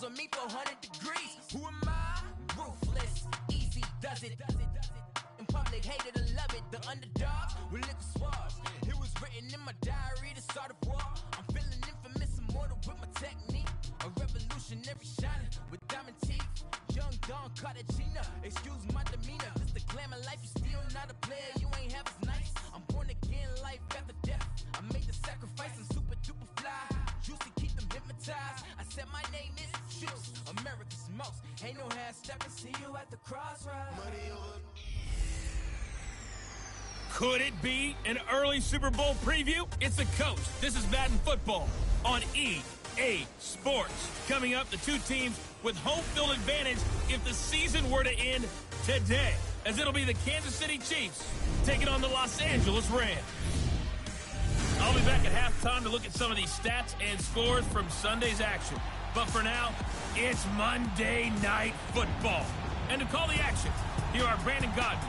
on me for 100 degrees. Who am I? Ruthless, easy does it. In public, hated or love it. The underdogs with liquor swabs. It was written in my diary to start a war. I'm feeling infamous, immortal with my technique. A revolutionary shining with diamond teeth. Young Don Cartagena, excuse my demeanor. This the glamour life, you still not a player. You ain't half as nice. I'm born again, life after death. I made the sacrifice, I'm super duper fly. Used to keep them hypnotized. I said my name is Juice, America's most. Ain't no half stepping. See you at the crossroads. Money over. Could it be an early Super Bowl preview? It's the Coach. This is Madden Football on EA Sports. Coming up, the two teams with home field advantage if the season were to end today, as it'll be the Kansas City Chiefs taking on the Los Angeles Rams. I'll be back at halftime to look at some of these stats and scores from Sunday's action. But for now, it's Monday Night Football. And to call the action, here are Brandon Gaudin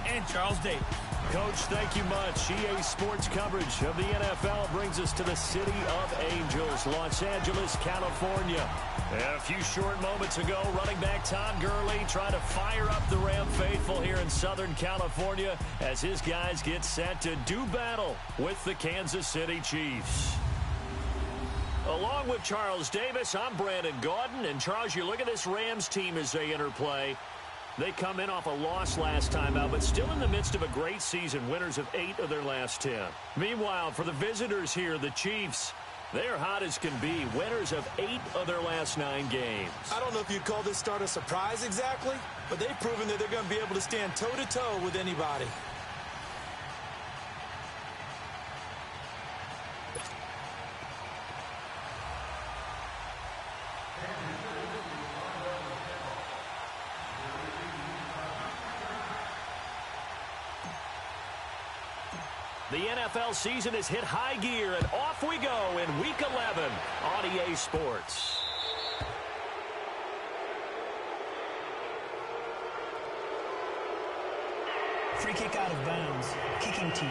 and Charles Davis. Coach, thank you much. EA Sports coverage of the NFL brings us to the City of Angels, Los Angeles, California. And a few short moments ago, running back Todd Gurley trying to fire up the Ram faithful here in Southern California as his guys get set to do battle with the Kansas City Chiefs. Along with Charles Davis, I'm Brandon Gaudin. And Charles, you look at this Rams team as they interplay. They come in off a loss last time out, but still in the midst of a great season, winners of 8 of their last 10. Meanwhile, for the visitors here, the Chiefs, they're hot as can be, winners of 8 of their last 9 games. I don't know if you'd call this start a surprise exactly, but they've proven that they're going to be able to stand toe-to-toe with anybody. The NFL season has hit high gear, and off we go in Week 11 on EA Sports. Free kick out of bounds. Kicking team.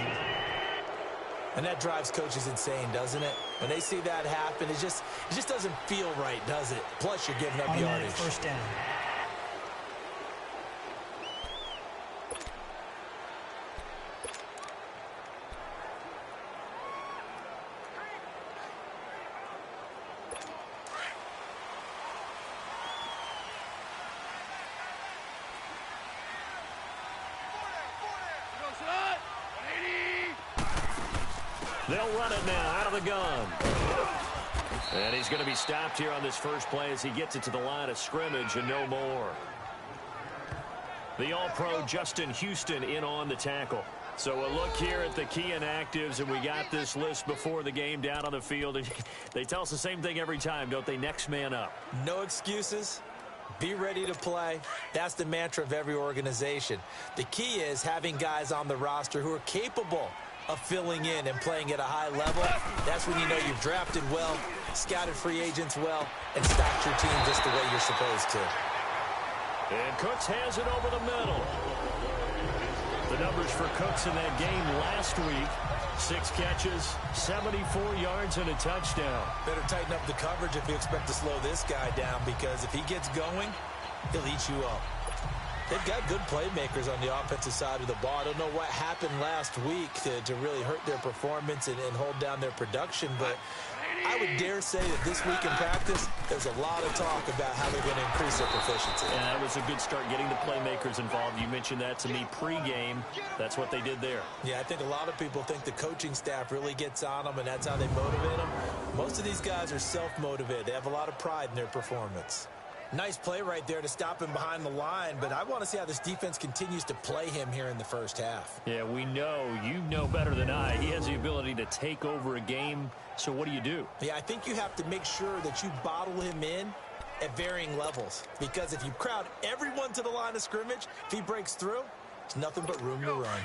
And that drives coaches insane, doesn't it? When they see that happen, it just doesn't feel right, does it? Plus, you're giving up yardage. First down. They'll run it now out of the gun. And he's going to be stopped here on this first play as he gets it to the line of scrimmage and no more. The All-Pro Justin Houston in on the tackle. So a look here at the key inactives, and we got this list before the game down on the field. And they tell us the same thing every time, don't they? Next man up. No excuses. Be ready to play. That's the mantra of every organization. The key is having guys on the roster who are capable of filling in and playing at a high level. That's when you know you've drafted well, scouted free agents well, and stacked your team just the way you're supposed to. And Cooks has it over the middle. The numbers for Cooks in that game last week: 6 catches, 74 yards, and a touchdown. Better tighten up the coverage if you expect to slow this guy down, because if he gets going, he'll eat you up. They've got good playmakers on the offensive side of the ball. I don't know what happened last week to really hurt their performance and hold down their production, but I would dare say that this week in practice, there's a lot of talk about how they're going to increase their proficiency. And that was a good start, getting the playmakers involved. You mentioned that to me pregame. That's what they did there. Yeah, I think a lot of people think the coaching staff really gets on them, and that's how they motivate them. Most of these guys are self-motivated. They have a lot of pride in their performance. Nice play right there to stop him behind the line, but I want to see how this defense continues to play him here in the first half. Yeah, we know, you know better than I, he has the ability to take over a game, so what do? Yeah, I think you have to make sure that you bottle him in at varying levels, because if you crowd everyone to the line of scrimmage, if he breaks through, there's nothing but room to run.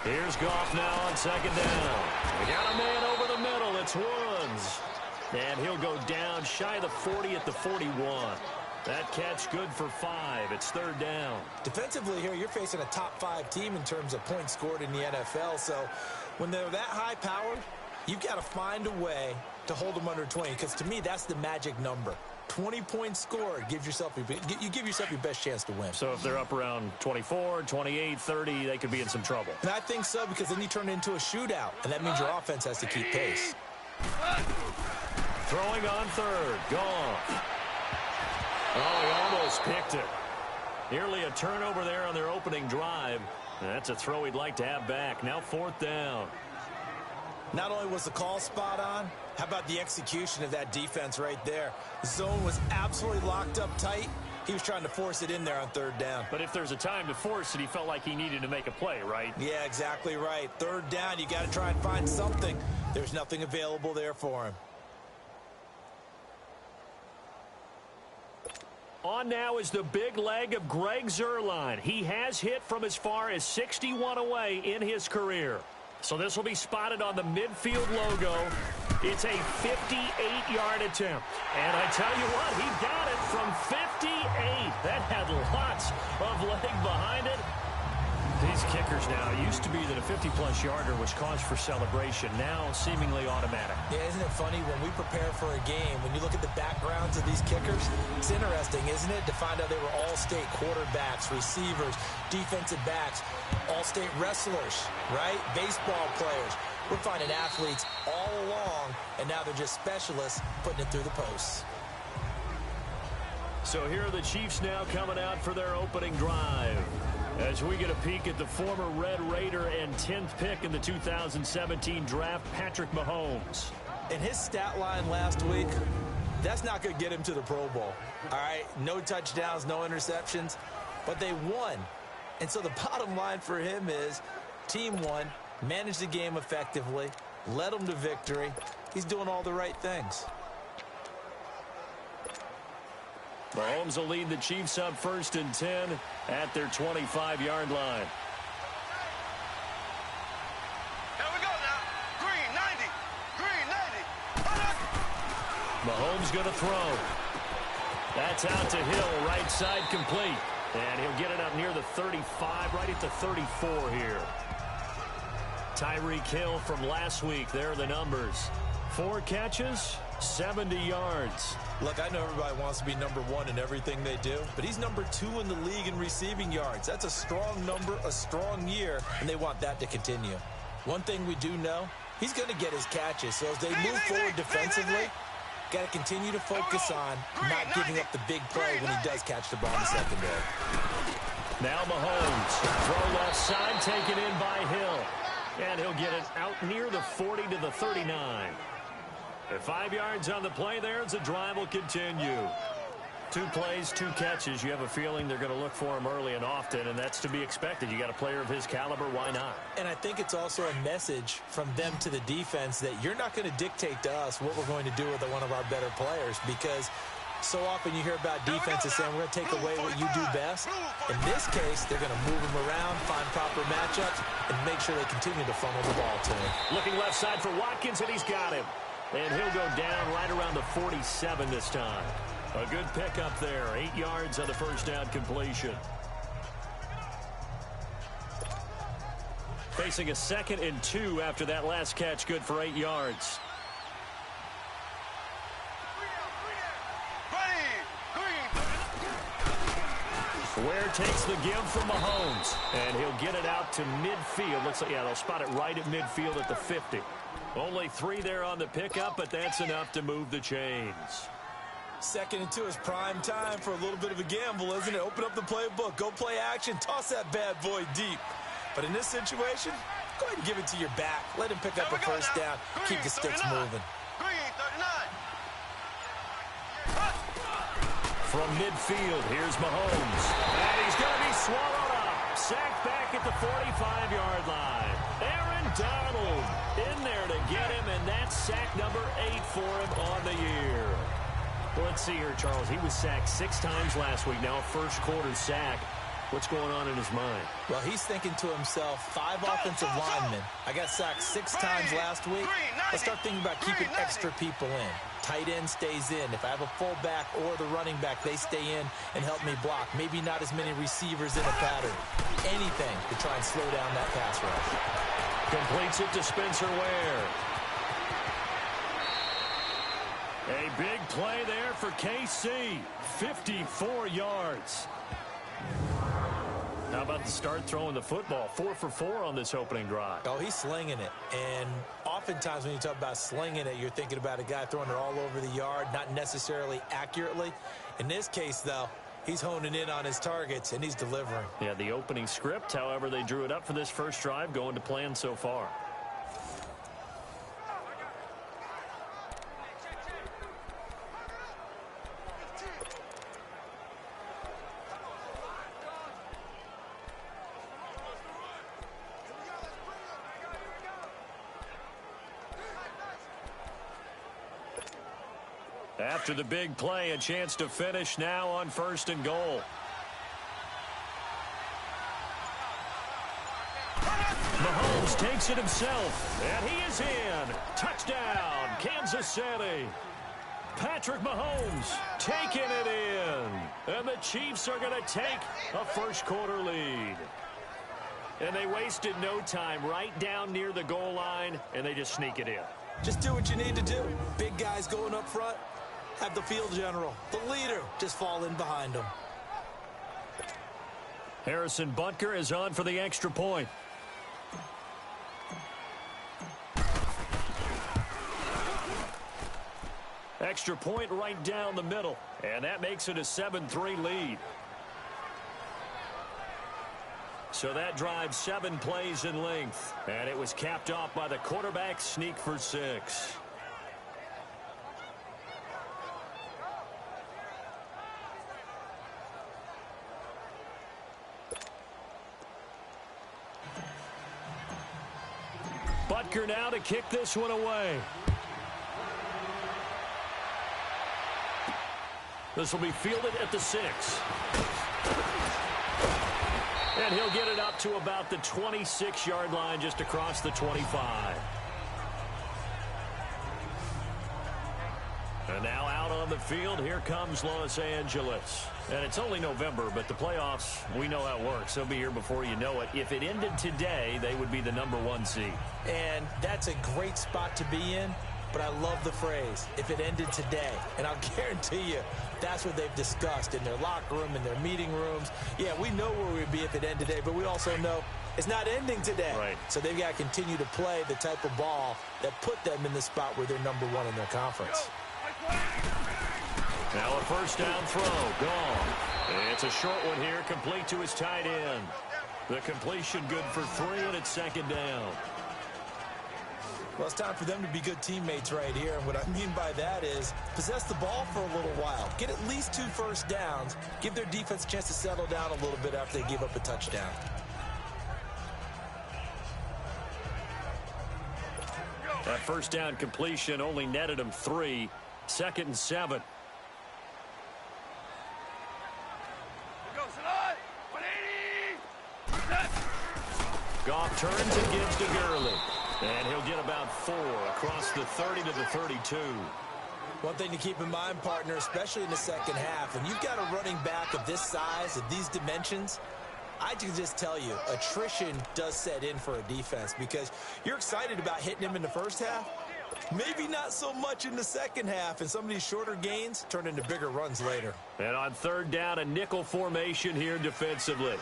Here's Goff now on second down. We got a man over the middle. It's Woods. And he'll go down shy of the 40 at the 41. That catch good for 5. It's 3rd down. Defensively here, you're facing a top 5 team in terms of points scored in the NFL. So when they're that high powered, you've got to find a way to hold them under 20, because to me, that's the magic number. 20 points scored, you give yourself your best chance to win. So if they're up around 24, 28, 30, they could be in some trouble. And I think so, because then you turn it into a shootout, and that means your offense has to keep pace. Throwing on 3rd. Gone. Oh, he almost picked it. Nearly a turnover there on their opening drive. That's a throw he'd like to have back. Now 4th down. Not only was the call spot on, how about the execution of that defense right there? The zone was absolutely locked up tight. He was trying to force it in there on 3rd down. But if there's a time to force it, he felt like he needed to make a play, right? Yeah, exactly right. 3rd down, you got to try and find something. There's nothing available there for him. On now is the big leg of Greg Zuerlein. He has hit from as far as 61 away in his career. So this will be spotted on the midfield logo. It's a 58-yard attempt. And I tell you what, he got it from 58. That had lots of leg behind it. These kickers now, it used to be that a 50-plus yarder was cause for celebration. Now seemingly automatic. Yeah, isn't it funny when we prepare for a game, when you look at the backgrounds of these kickers, it's interesting, isn't it, to find out they were all-state quarterbacks, receivers, defensive backs, all-state wrestlers, right? Baseball players. We're finding athletes all along, and now they're just specialists putting it through the posts. So here are the Chiefs now coming out for their opening drive. As we get a peek at the former Red Raider and 10th pick in the 2017 draft, Patrick Mahomes. And his stat line last week, that's not going to get him to the Pro Bowl. All right, no touchdowns, no interceptions, but they won. And so the bottom line for him is team won, managed the game effectively, led them to victory. He's doing all the right things. Mahomes will lead the Chiefs up 1st and 10 at their 25-yard line. Here we go now. Green 90. Green 90. Mahomes going to throw. That's out to Hill, right side complete. And he'll get it up near the 35, right at the 34 here. Tyreek Hill from last week. There are the numbers. 4 catches, 70 yards. Look, I know everybody wants to be number 1 in everything they do, but he's number 2 in the league in receiving yards. That's a strong number, a strong year, and they want that to continue. One thing we do know, he's going to get his catches. So as they move forward defensively, got to continue to focus on not giving up the big play when he does catch the ball in the secondary. Now Mahomes, throw left side, taken in by Hill. And he'll get it out near the 40 to the 39. At 5 yards on the play there as the drive will continue. 2 plays, 2 catches. You have a feeling they're going to look for him early and often, and that's to be expected. You got a player of his caliber, why not? And I think it's also a message from them to the defense that you're not going to dictate to us what we're going to do with one of our better players, because so often you hear about defenses saying we're going to take away what you do best. In this case, they're going to move him around, find proper matchups, and make sure they continue to funnel the ball to him. Looking left side for Watkins, and he's got him. And he'll go down right around the 47 this time. A good pickup there. 8 yards on the first down completion. Facing a 2nd and 2 after that last catch, good for 8 yards. Ware takes the give from Mahomes, and he'll get it out to midfield. Looks like, yeah, they'll spot it right at midfield at the 50. Only 3 there on the pickup, but that's enough to move the chains. 2nd and 2 is prime time for a little bit of a gamble, isn't it? Open up the playbook, go play action, toss that bad boy deep. But in this situation, go ahead and give it to your back. Let him pick up a first down, keep the sticks moving. From midfield, here's Mahomes. And he's going to be swallowed up. Sacked back at the 45-yard line. Aaron Donald in there to get him, and that's sack number 8 for him on the year. Well, let's see here, Charles. He was sacked 6 times last week. Now a first-quarter sack. What's going on in his mind? Well, he's thinking to himself, 5 offensive linemen. I got sacked 6 times last week. Let's start thinking about keeping extra people in. tight end stays in. If I have a fullback or the running back, they stay in and help me block. Maybe not as many receivers in a pattern. Anything to try and slow down that pass rush. Completes it to Spencer Ware. A big play there for KC. 54 yards. How about the start throwing the football? 4 for 4 on this opening drive. Oh, he's slinging it. And oftentimes when you talk about slinging it, you're thinking about a guy throwing it all over the yard, not necessarily accurately. In this case, though, he's honing in on his targets, and he's delivering. Yeah, the opening script, however, they drew it up for this first drive, going to plan so far. After the big play, a chance to finish now on 1st and goal. Mahomes takes it himself, and he is in. Touchdown, Kansas City. Patrick Mahomes taking it in. And the Chiefs are going to take a first-quarter lead. And they wasted no time right down near the goal line, and they just sneak it in. Just do what you need to do. Big guys going up front. Have the field general, the leader, just fall in behind him. Harrison Butker is on for the extra point. Extra point right down the middle, and that makes it a 7-3 lead. So that drives 7 plays in length, and it was capped off by the quarterback sneak for 6. Butker now to kick this one away. This will be fielded at the 6. And he'll get it up to about the 26-yard line, just across the 25. And now out on the field, here comes Los Angeles. And it's only November, but the playoffs, we know how it works. They'll be here before you know it. If it ended today, they would be the #1 seed. And that's a great spot to be in, but I love the phrase, if it ended today. And I'll guarantee you, that's what they've discussed in their locker room, in their meeting rooms. Yeah, we know where we'd be if it ended today, but we also know it's not ending today. Right. So they've got to continue to play the type of ball that put them in the spot where they're #1 in their conference. Now a first down throw, gone. It's a short one here, complete to his tight end. The completion good for 3, and it's 2nd down. Well, it's time for them to be good teammates right here. And what I mean by that is possess the ball for a little while. Get at least 2 first downs. Give their defense a chance to settle down a little bit after they give up a touchdown. That first down completion only netted him 3. 2nd and 7. Goff turns and gives to Gurley. And he'll get about 4 across the 30 to the 32. One thing to keep in mind, partner, especially in the second half, when you've got a running back of this size, of these dimensions, I can just tell you, attrition does set in for a defense because you're excited about hitting him in the first half. Maybe not so much in the second half, and some of these shorter gains turn into bigger runs later. And on 3rd down, a nickel formation here defensively.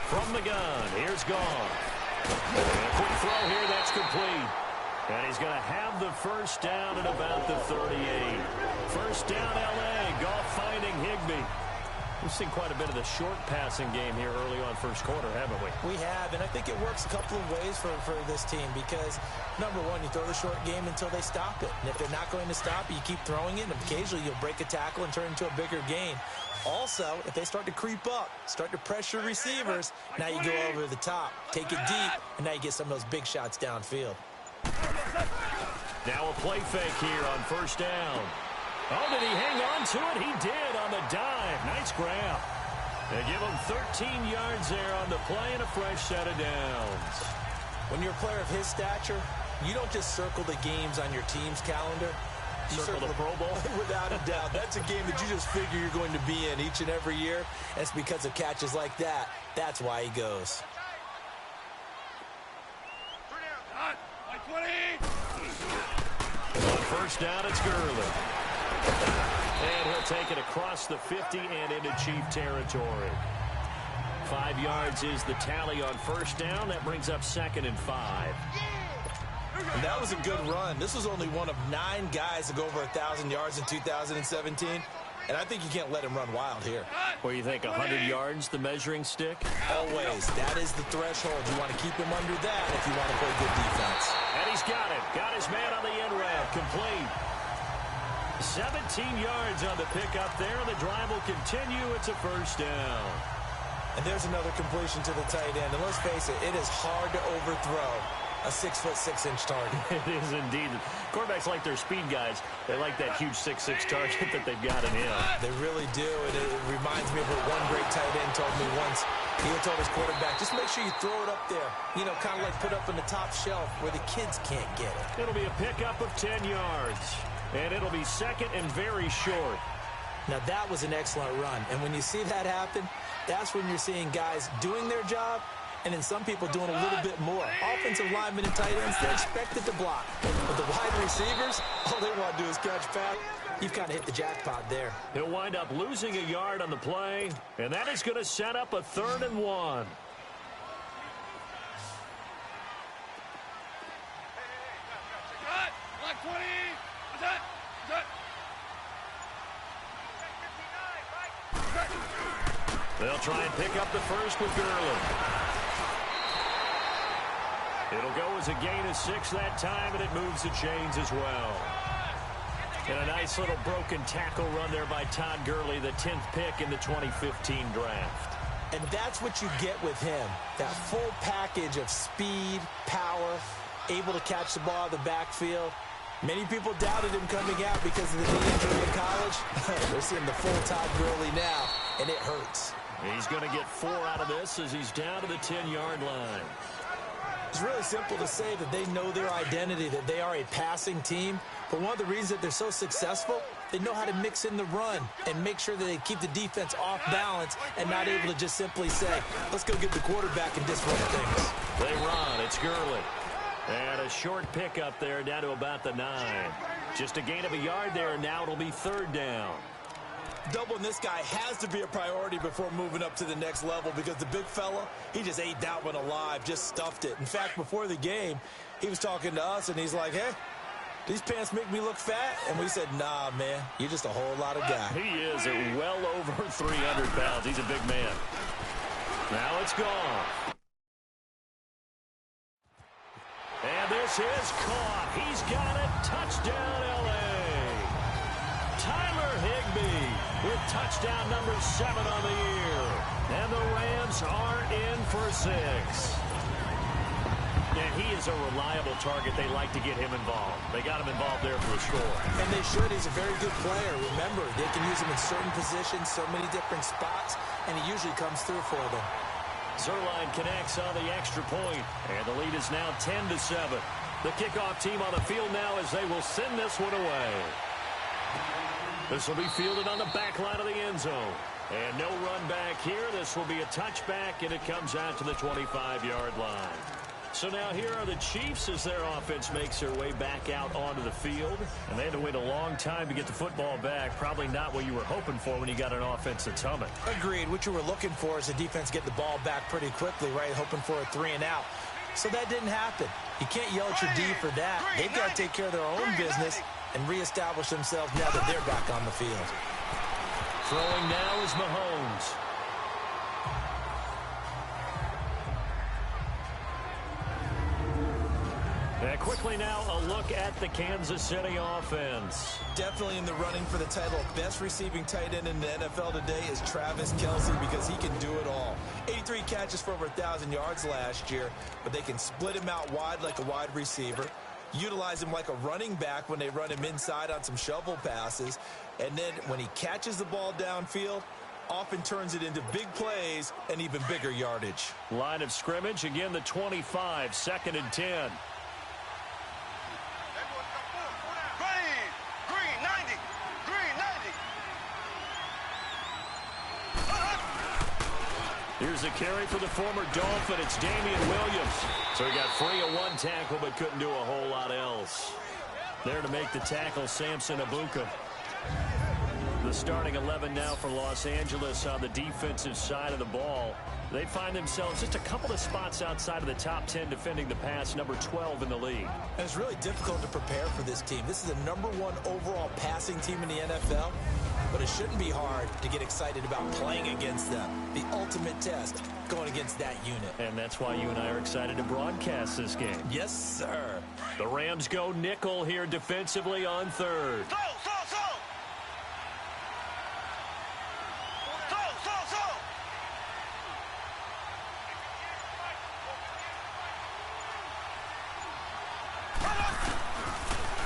From the gun, here's Goff. And a quick throw here, that's complete. And he's going to have the first down at about the 38. First down, L.A. Goff finding Higbee. We've seen quite a bit of the short passing game here early on first quarter, haven't we? We have, and I think it works a couple of ways for this team because, #1, you throw the short game until they stop it. And if they're not going to stop it, you keep throwing it, and occasionally you'll break a tackle and turn it into a bigger gain. Also, if they start to creep up, start to pressure receivers, now you go over the top, take it deep, and now you get some of those big shots downfield. Now a play fake here on first down. Oh, did he hang on to it? He did on the dive. Nice grab. They give him 13 yards there on the play and a fresh set of downs. When you're a player of his stature, you don't just circle the games on your team's calendar. You circle the Pro Bowl? Without a doubt. That's a game that you just figure you're going to be in each and every year. And it's because of catches like that. That's why he goes. On first down, it's Gurley. And he'll take it across the 50 and into Chief territory. 5 yards is the tally on first down. That brings up 2nd and 5. And that was a good run. This was only one of 9 guys to go over 1,000 yards in 2017. And I think you can't let him run wild here. What do you think, 100 yards, the measuring stick? Always. That is the threshold. You want to keep him under that if you want to play good defense. And he's got it. Got his man on the end route. Complete. 17 yards on the pickup there. The drive will continue. It's a first down. And there's another completion to the tight end. And let's face it, it is hard to overthrow a 6'6" target. It is indeed. Quarterbacks like their speed guys. They like that huge 6'6" target that they've got in him. They really do. And it reminds me of what one great tight end told me once. He told his quarterback, just make sure you throw it up there. You know, kind of like put up on the top shelf where the kids can't get it. It'll be a pickup of 10 yards. And it'll be 2nd and very short. Now, that was an excellent run. And when you see that happen, that's when you're seeing guys doing their job and then some people doing a little bit more. Offensive linemen and tight ends, they're expected to block. But the wide receivers, all they want to do is catch pass. You've kind of hit the jackpot there. He'll wind up losing a yard on the play, and that is going to set up a 3rd and 1. They'll try and pick up the first with Gurley. It'll go as a gain of 6 that time, and it moves the chains as well. And a nice little broken tackle run there by Todd Gurley, the 10th pick in the 2015 draft. And that's what you get with him, that full package of speed, power, able to catch the ball out of the backfield. Many people doubted him coming out because of the knee injury in college. They're seeing the full Todd Gurley now, and it hurts. He's going to get 4 out of this as he's down to the 10-yard line. It's really simple to say that they know their identity, that they are a passing team. But one of the reasons that they're so successful, they know how to mix in the run and make sure that they keep the defense off balance and not able to just simply say, let's go get the quarterback and disrupt things. They run. It's Gurley. And a short pickup there down to about the 9. Just a gain of a yard there, and now it'll be 3rd down. Doubling this guy has to be a priority before moving up to the next level because the big fella, he just ate that one alive, just stuffed it. In fact, before the game, he was talking to us, and he's like, hey, these pants make me look fat? And we said, nah, man, you're just a whole lot of guy. He is at well over 300 pounds. He's a big man. Now it's gone. And this is caught. He's got it. Touchdown, L.A. Tyler Higbee with touchdown number 7 on the year. And the Rams are in for 6. And he is a reliable target. They like to get him involved. They got him involved there for a score. And they should. He's a very good player. Remember, they can use him in certain positions, so many different spots, and he usually comes through for them. Zuerlein connects on the extra point, and the lead is now 10-7. The kickoff team on the field now as they will send this one away. This will be fielded on the back line of the end zone. And no run back here. This will be a touchback, and it comes out to the 25-yard line. So now here are the Chiefs as their offense makes their way back out onto the field. And they had to wait a long time to get the football back. Probably not what you were hoping for when you got an offense that's humming. Agreed. What you were looking for is the defense get the ball back pretty quickly, right? Hoping for a 3 and out. So that didn't happen. You can't yell at your D for that. They've got to take care of their own business and reestablish themselves now that they're back on the field. Throwing now is Mahomes. And quickly now, a look at the Kansas City offense. Definitely in the running for the title of best receiving tight end in the NFL today is Travis Kelce because he can do it all. 83 catches for over 1,000 yards last year, but they can split him out wide like a wide receiver, utilize him like a running back when they run him inside on some shovel passes, and then when he catches the ball downfield, often turns it into big plays and even bigger yardage. Line of scrimmage, again the 25, 2nd and 10. Green 90. Green 90. Here's a carry for the former Dolphin. It's Damian Williams. So he got free of one tackle but couldn't do a whole lot else. There to make the tackle, Samson Abuka. The starting 11 now for Los Angeles on the defensive side of the ball. They find themselves just a couple of spots outside of the top 10 defending the pass, number 12 in the league. And it's really difficult to prepare for this team. This is the #1 overall passing team in the NFL, but it shouldn't be hard to get excited about playing against them. The ultimate test going against that unit. And that's why you and I are excited to broadcast this game. Yes, sir. The Rams go nickel here defensively on 3rd.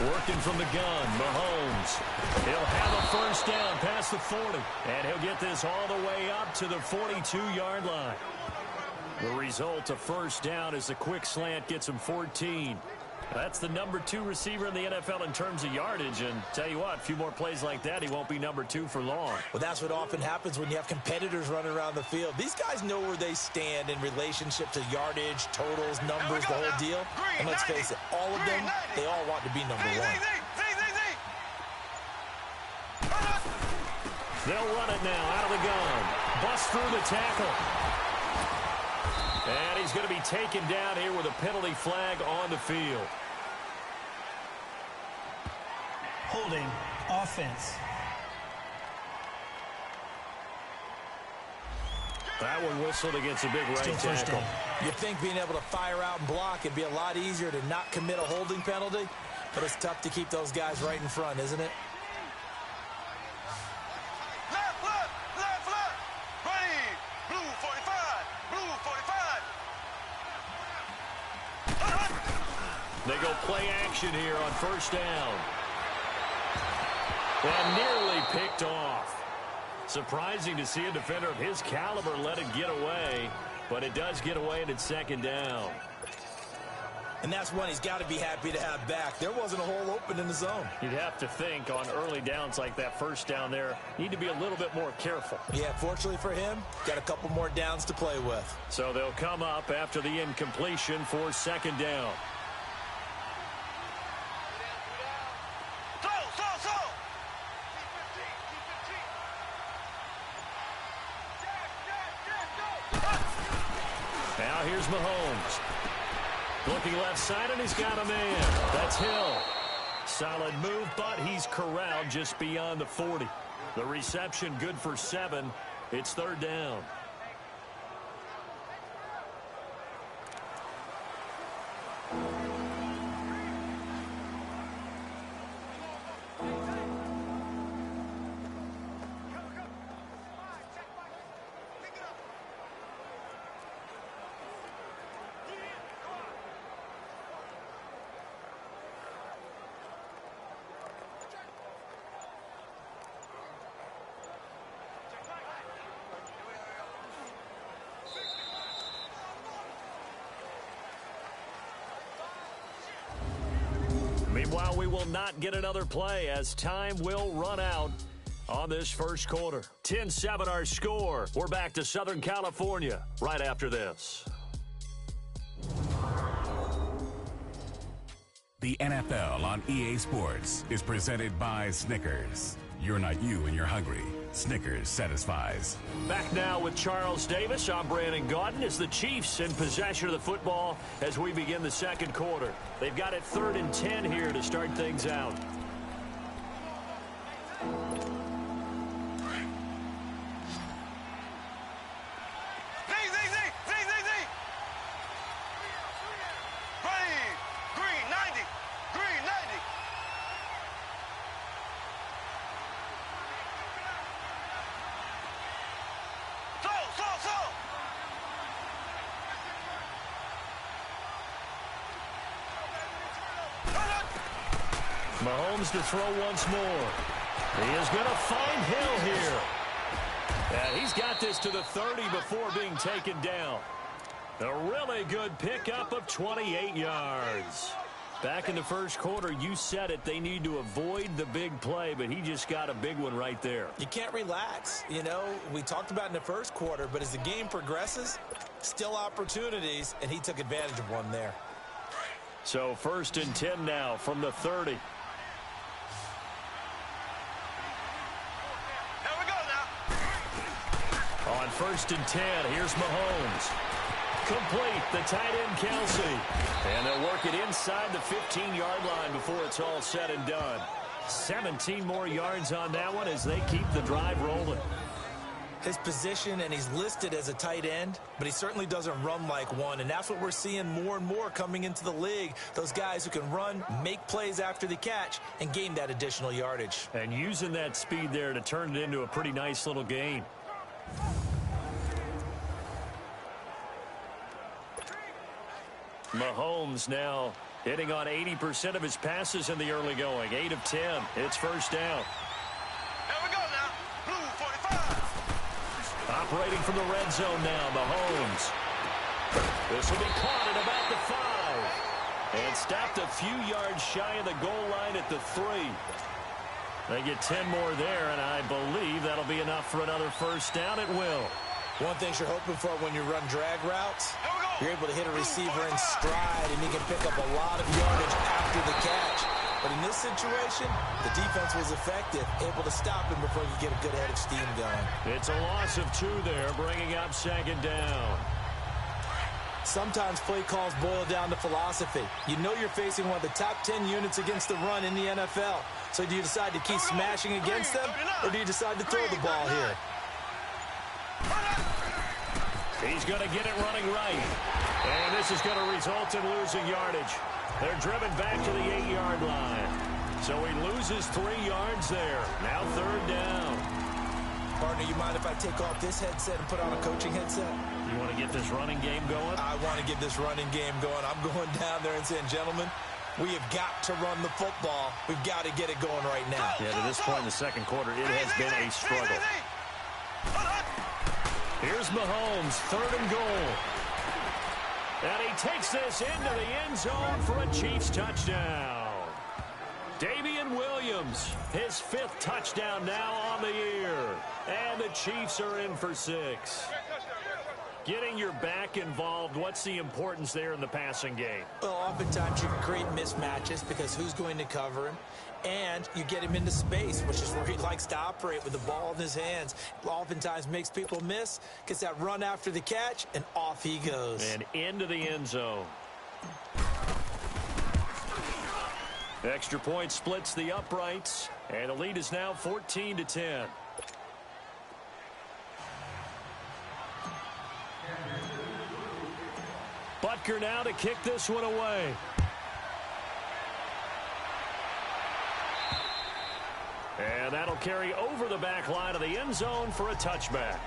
Working from the gun, Mahomes. He'll have a first down past the 40. And he'll get this all the way up to the 42-yard line. The result, a first down as the quick slant gets him 14. That's the #2 receiver in the NFL in terms of yardage. And tell you what, a few more plays like that, he won't be #2 for long. Well, that's what often happens when you have competitors running around the field. These guys know where they stand in relationship to yardage, totals, numbers, the whole deal. And let's face it, all of them, they all want to be #1. They'll run it now out of the gun. Bust through the tackle. And he's going to be taken down here with a penalty flag on the field. Holding offense. That one whistled against a big right tackle. You'd think being able to fire out and block would be a lot easier to not commit a holding penalty, but it's tough to keep those guys right in front, isn't it? They go play action here on first down. And nearly picked off. Surprising to see a defender of his caliber let it get away, but it does get away and it's 2nd down. And that's one he's got to be happy to have back. There wasn't a hole open in the zone. You'd have to think on early downs like that first down there, need to be a little bit more careful. Yeah, fortunately for him, got a couple more downs to play with. So they'll come up after the incompletion for 2nd down. Now here's Mahomes. Looking left side, and he's got a man. That's Hill. Solid move, but he's corralled just beyond the 40. The reception good for 7. It's 3rd down. Meanwhile, we will not get another play as time will run out on this first quarter. 10-7 our score. We're back to Southern California right after this. The NFL on EA Sports is presented by Snickers. You're not you and you're hungry. Snickers satisfies. Back now with Charles Davis. I'm Brandon Gaudin as the Chiefs in possession of the football as we begin the second quarter. They've got it 3rd and 10 here to start things out. Mahomes to throw once more. He is going to find Hill here. And he's got this to the 30 before being taken down. A really good pickup of 28 yards. Back in the first quarter, you said it, they need to avoid the big play, but he just got a big one right there. You can't relax. You know, we talked about in the first quarter, but as the game progresses, still opportunities, and he took advantage of one there. So 1st and 10 now from the 30. Here we go now. On 1st and 10, here's Mahomes. Complete, the tight end Kelsey. And they'll work it inside the 15-yard line before it's all said and done. 17 more yards on that one as they keep the drive rolling. His position, and he's listed as a tight end, but he certainly doesn't run like one, and that's what we're seeing more and more coming into the league. Those guys who can run, make plays after the catch, and gain that additional yardage. And using that speed there to turn it into a pretty nice little gain. Mahomes now hitting on 80% of his passes in the early going. 8 of 10. It's 1st down. Here we go now. Blue 45. Operating from the red zone now, Mahomes. This will be caught at about the 5. And stopped a few yards shy of the goal line at the 3. They get 10 more there, and I believe that'll be enough for another 1st down. It will. One thing you're hoping for when you run drag routes, you're able to hit a receiver in stride, and he can pick up a lot of yardage after the catch. But in this situation, the defense was effective, able to stop him before he could get a good head of steam going. It's a loss of 2 there, bringing up 2nd down. Sometimes play calls boil down to philosophy. You know you're facing one of the top 10 units against the run in the NFL. So do you decide to keep smashing against them, or do you decide to throw the ball here? He's going to get it running right. And this is going to result in losing yardage. They're driven back to the 8-yard line. So he loses 3 yards there. Now 3rd down. Partner, you mind if I take off this headset and put on a coaching headset? You want to get this running game going? I want to get this running game going. I'm going down there and saying, gentlemen, we have got to run the football. We've got to get it going right now. Yeah, to this point in the second quarter, it has been a struggle. Here's Mahomes, 3rd and goal. And he takes this into the end zone for a Chiefs touchdown. Damian Williams, his 5th touchdown now on the year. And the Chiefs are in for 6. Getting your back involved, what's the importance there in the passing game? Well, oftentimes you can create mismatches because who's going to cover him? And you get him into space, which is where he likes to operate with the ball in his hands. Oftentimes makes people miss, gets that run after the catch, and off he goes. And into the end zone. Extra point splits the uprights, and the lead is now 14-10. Butker now to kick this one away. And that'll carry over the back line of the end zone for a touchback.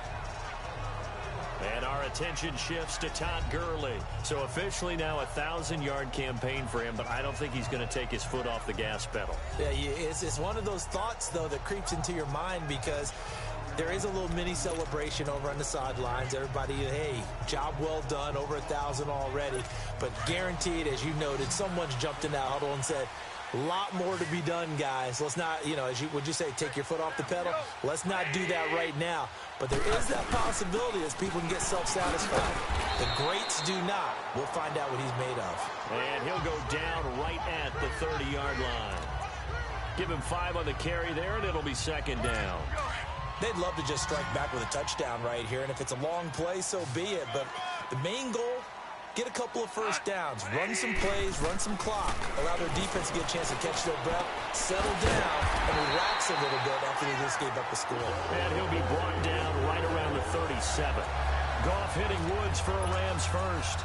And our attention shifts to Todd Gurley. So officially now a 1,000-yard campaign for him, but I don't think he's going to take his foot off the gas pedal. Yeah, it's one of those thoughts, though, that creeps into your mind because there is a little mini celebration over on the sidelines. Everybody, hey, job well done, over 1,000 already. But guaranteed, as you noted, someone's jumped in that huddle and said, a lot more to be done, guys. Let's not, would you say, take your foot off the pedal? Let's not do that right now. But there is that possibility as people can get self-satisfied. The greats do not. We'll find out what he's made of. And he'll go down right at the 30-yard line. Give him 5 on the carry there, and it'll be 2nd down. They'd love to just strike back with a touchdown right here, and if it's a long play, so be it. But the main goal, get a couple of 1st downs, run some plays, run some clock, allow their defense to get a chance to catch their breath, settle down, and relax a little bit after they just gave up the score. And he'll be brought down right around the 37. Goff hitting Woods for a Rams 1st.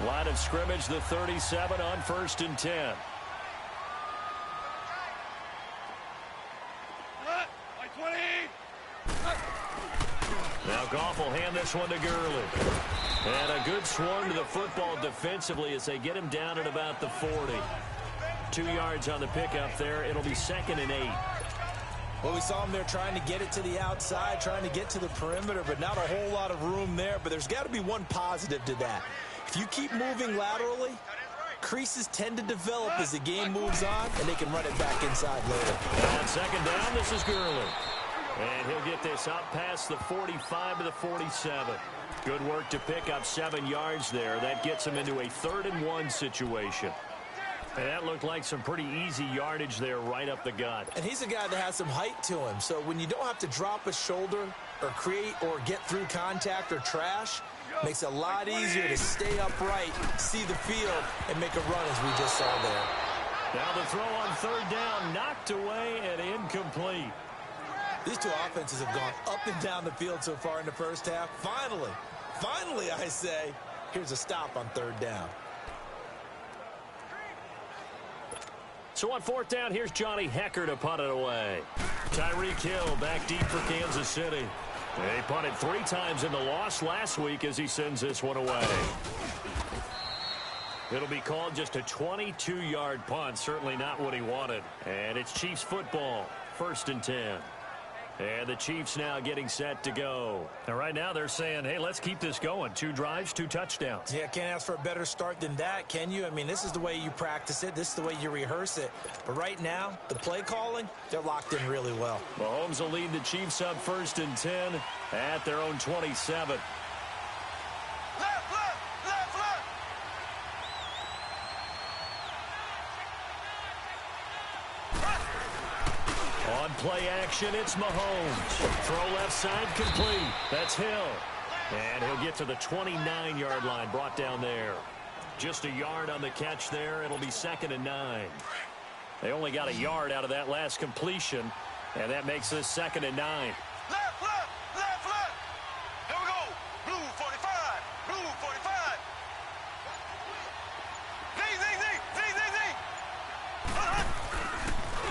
Line of scrimmage, the 37 on 1st and 10. Now Goff will hand this one to Gurley. And a good swarm to the football defensively as they get him down at about the 40. 2 yards on the pickup there. It'll be 2nd and 8. Well, we saw him there trying to get it to the outside, trying to get to the perimeter, but not a whole lot of room there. But there's got to be one positive to that. If you keep moving laterally, creases tend to develop as the game moves on, and they can run it back inside later. On 2nd down, this is Gurley. And he'll get this up past the 45 to the 47. Good work to pick up 7 yards there. That gets him into a 3rd and 1 situation. And that looked like some pretty easy yardage there right up the gut. And he's a guy that has some height to him. So when you don't have to drop a shoulder or create or get through contact or trash, makes it a lot easier to stay upright, see the field, and make a run as we just saw there. Now the throw on 3rd down, knocked away and incomplete. These two offenses have gone up and down the field so far in the first half. Finally, I say, here's a stop on 3rd down. So on 4th down, here's Johnny Hekker to punt it away. Tyreek Hill back deep for Kansas City. They punted 3 times in the loss last week as he sends this one away. It'll be called just a 22-yard punt. Certainly not what he wanted. And it's Chiefs football. 1st and 10. And the Chiefs now getting set to go. And right now they're saying, hey, let's keep this going. 2 drives, 2 touchdowns. Yeah, can't ask for a better start than that, can you? I mean, this is the way you practice it. This is the way you rehearse it. But right now, the play calling, they're locked in really well. Mahomes will lead the Chiefs up 1st and 10 at their own 27. On play action, it's Mahomes. Throw left side complete. That's Hill. And he'll get to the 29-yard line, brought down there. Just a yard on the catch there. It'll be 2nd and 9. They only got a yard out of that last completion, and that makes this 2nd and 9. Left. Here we go. Blue 45. Blue 45.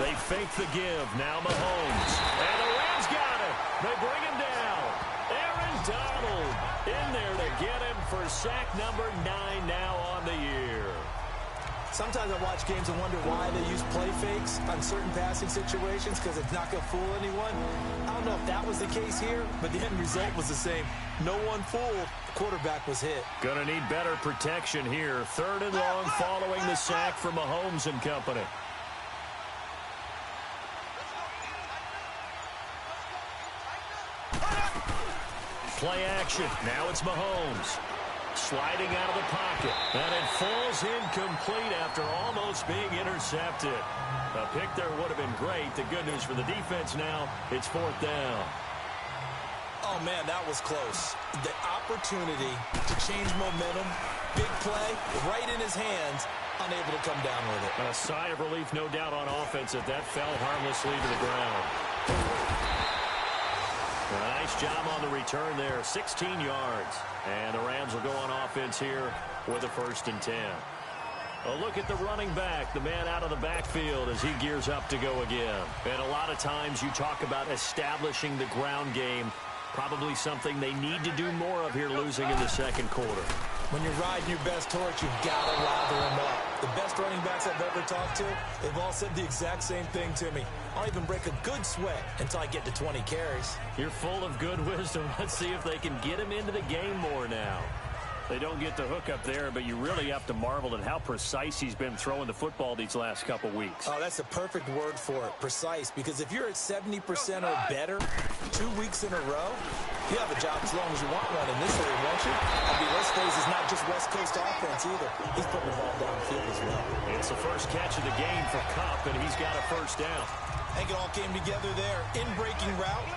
They fake the give. Now Mahomes. And the Rams got it. They bring him down. Aaron Donald in there to get him for sack number 9 now on the year. Sometimes I watch games and wonder why they use play fakes on certain passing situations because it's not going to fool anyone. I don't know if that was the case here, but the end result was the same. No one fooled. The quarterback was hit. Going to need better protection here. 3rd and long following the sack for Mahomes and company. Play action. Now it's Mahomes. Sliding out of the pocket. And it falls incomplete after almost being intercepted. A pick there would have been great. The good news for the defense now, it's 4th down. Oh, man, that was close. The opportunity to change momentum, big play, right in his hands, unable to come down with it. A sigh of relief, no doubt, on offense that fell harmlessly to the ground. A nice job on the return there, 16 yards. And the Rams will go on offense here with a 1st and 10. A look at the running back, the man out of the backfield as he gears up to go again. And a lot of times you talk about establishing the ground game, probably something they need to do more of here losing in the 2nd quarter. When you're riding your best torch, you've got to lather them up. The best running backs I've ever talked to, they've all said the exact same thing to me. I'll even break a good sweat until I get to 20 carries. You're full of good wisdom. Let's see if they can get him into the game more now. They don't get the hook up there, but you really have to marvel at how precise he's been throwing the football these last couple weeks. Oh, that's a perfect word for it, precise, because if you're at 70% or better 2 weeks in a row, you have a job as long as you want one in this area, won't you? I mean, let's face it, it's not just West Coast offense either. He's putting the ball downfield as well. It's the first catch of the game for Kupp, and he's got a 1st down. I think it all came together there. In-breaking route,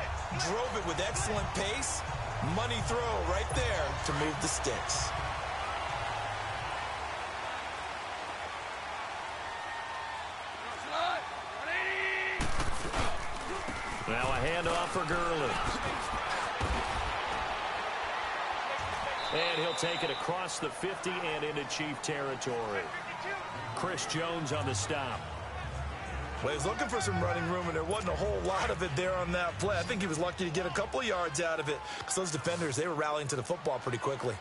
drove it with excellent pace. Money throw right there to move the sticks. Now a handoff for Gurley. And he'll take it across the 50 and into Chief territory. Chris Jones on the stop. Well, he was looking for some running room, and there wasn't a whole lot of it there on that play. I think he was lucky to get a couple of yards out of it because those defenders, they were rallying to the football pretty quickly.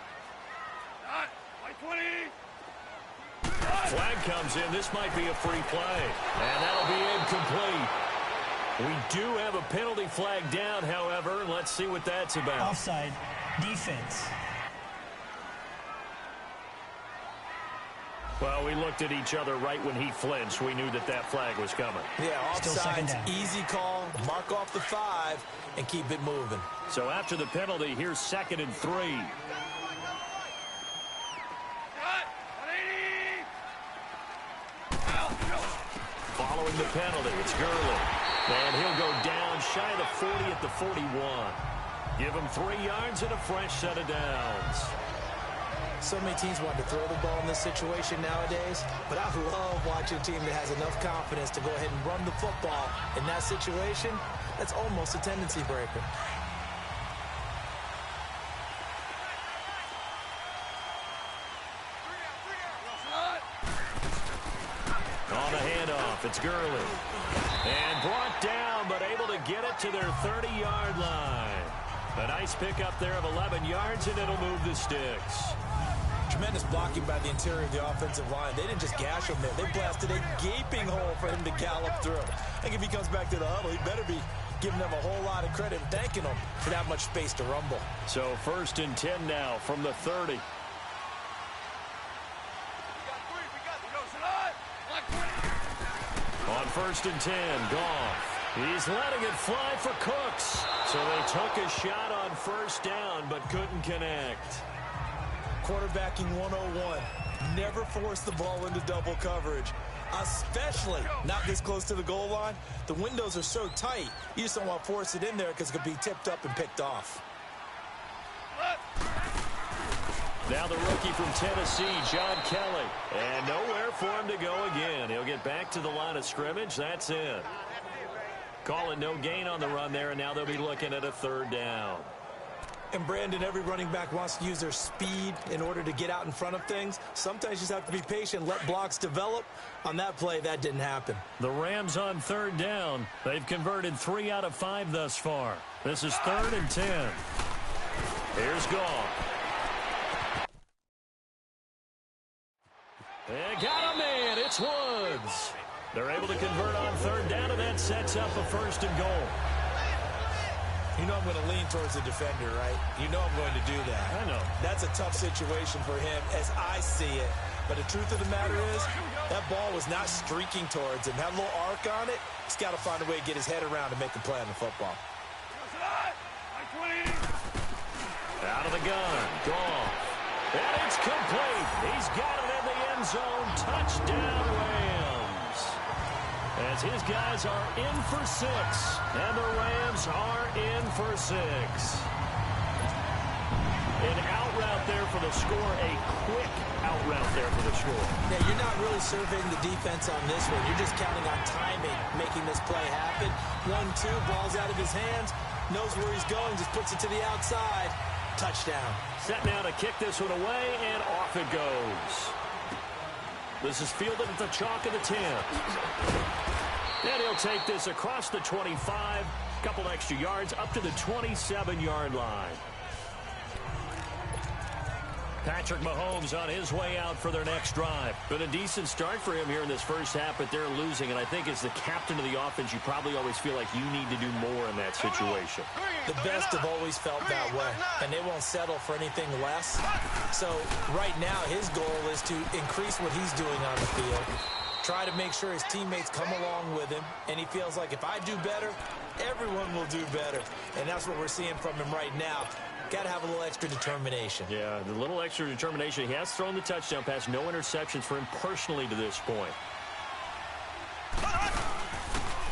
Flag comes in. This might be a free play. And that'll be incomplete. We do have a penalty flag down, however. Let's see what that's about. Offside. Defense. Well, we looked at each other right when he flinched. We knew that that flag was coming. Yeah, Still second offside's down. easy call. Mark off the 5 and keep it moving. So after the penalty, here's 2nd and 3. Following the penalty, it's Gurley. And he'll go down shy of the 40 at the 41. Give him 3 yards and a fresh set of downs. So many teams want to throw the ball in this situation nowadays, but I love watching a team that has enough confidence to go ahead and run the football. In that situation, that's almost a tendency breaker. On the handoff, it's Gurley. And brought down, but able to get it to their 30-yard line. A nice pickup there of 11 yards, and it'll move the sticks. Tremendous blocking by the interior of the offensive line. They didn't just gash him there. They blasted a gaping hole for him to gallop through. I think if he comes back to the huddle, he better be giving them a whole lot of credit and thanking them for that much space to rumble. So 1st and 10 now from the 30. On 1st and 10, Goff. He's letting it fly for Cooks. So they took a shot on 1st down, but couldn't connect. Quarterbacking 101. Never force the ball into double coverage, especially not this close to the goal line. The windows are so tight, you just don't want to force it in there because it could be tipped up and picked off. Now the rookie from Tennessee, John Kelly. And nowhere for him to go again. He'll get back to the line of scrimmage. That's it. Call it no gain on the run there, and now they'll be looking at a 3rd down. And Brandon, every running back wants to use their speed in order to get out in front of things. Sometimes you just have to be patient, let blocks develop. On that play, that didn't happen. The Rams on 3rd down. They've converted 3 out of 5 thus far. This is 3rd and 10. Here's Goff. They got a man. It's Woods. They're able to convert on 3rd down, and that sets up a 1st and goal. You know I'm going to lean towards the defender, right? You know I'm going to do that. I know. That's a tough situation for him as I see it. But the truth of the matter is, that ball was not streaking towards him. Had a little arc on it. He's got to find a way to get his head around and make a play on the football. Out of the gun. Goff. And it's complete. He's got it in the end zone. Touchdown, Rams. As his guys are in for 6. And the Rams are in for 6. An out route there for the score. A quick out route there for the score. Yeah, you're not really surveying the defense on this one. You're just counting on timing, making this play happen. 1-2, ball's out of his hands. Knows where he's going, just puts it to the outside. Touchdown. Set now to kick this one away, and off it goes. This is fielded at the chalk of the 10. And he'll take this across the 25, couple extra yards, up to the 27-yard line. Patrick Mahomes on his way out for their next drive. Been a decent start for him here in this first half, but they're losing. And I think as the captain of the offense, you probably always feel like you need to do more in that situation. The best have always felt that way, and they won't settle for anything less. So right now, his goal is to increase what he's doing on the field, try to make sure his teammates come along with him, and he feels like if I do better, everyone will do better. And that's what we're seeing from him right now. Got to have a little extra determination. Yeah, the little extra determination. He has thrown the touchdown pass. No interceptions for him personally to this point.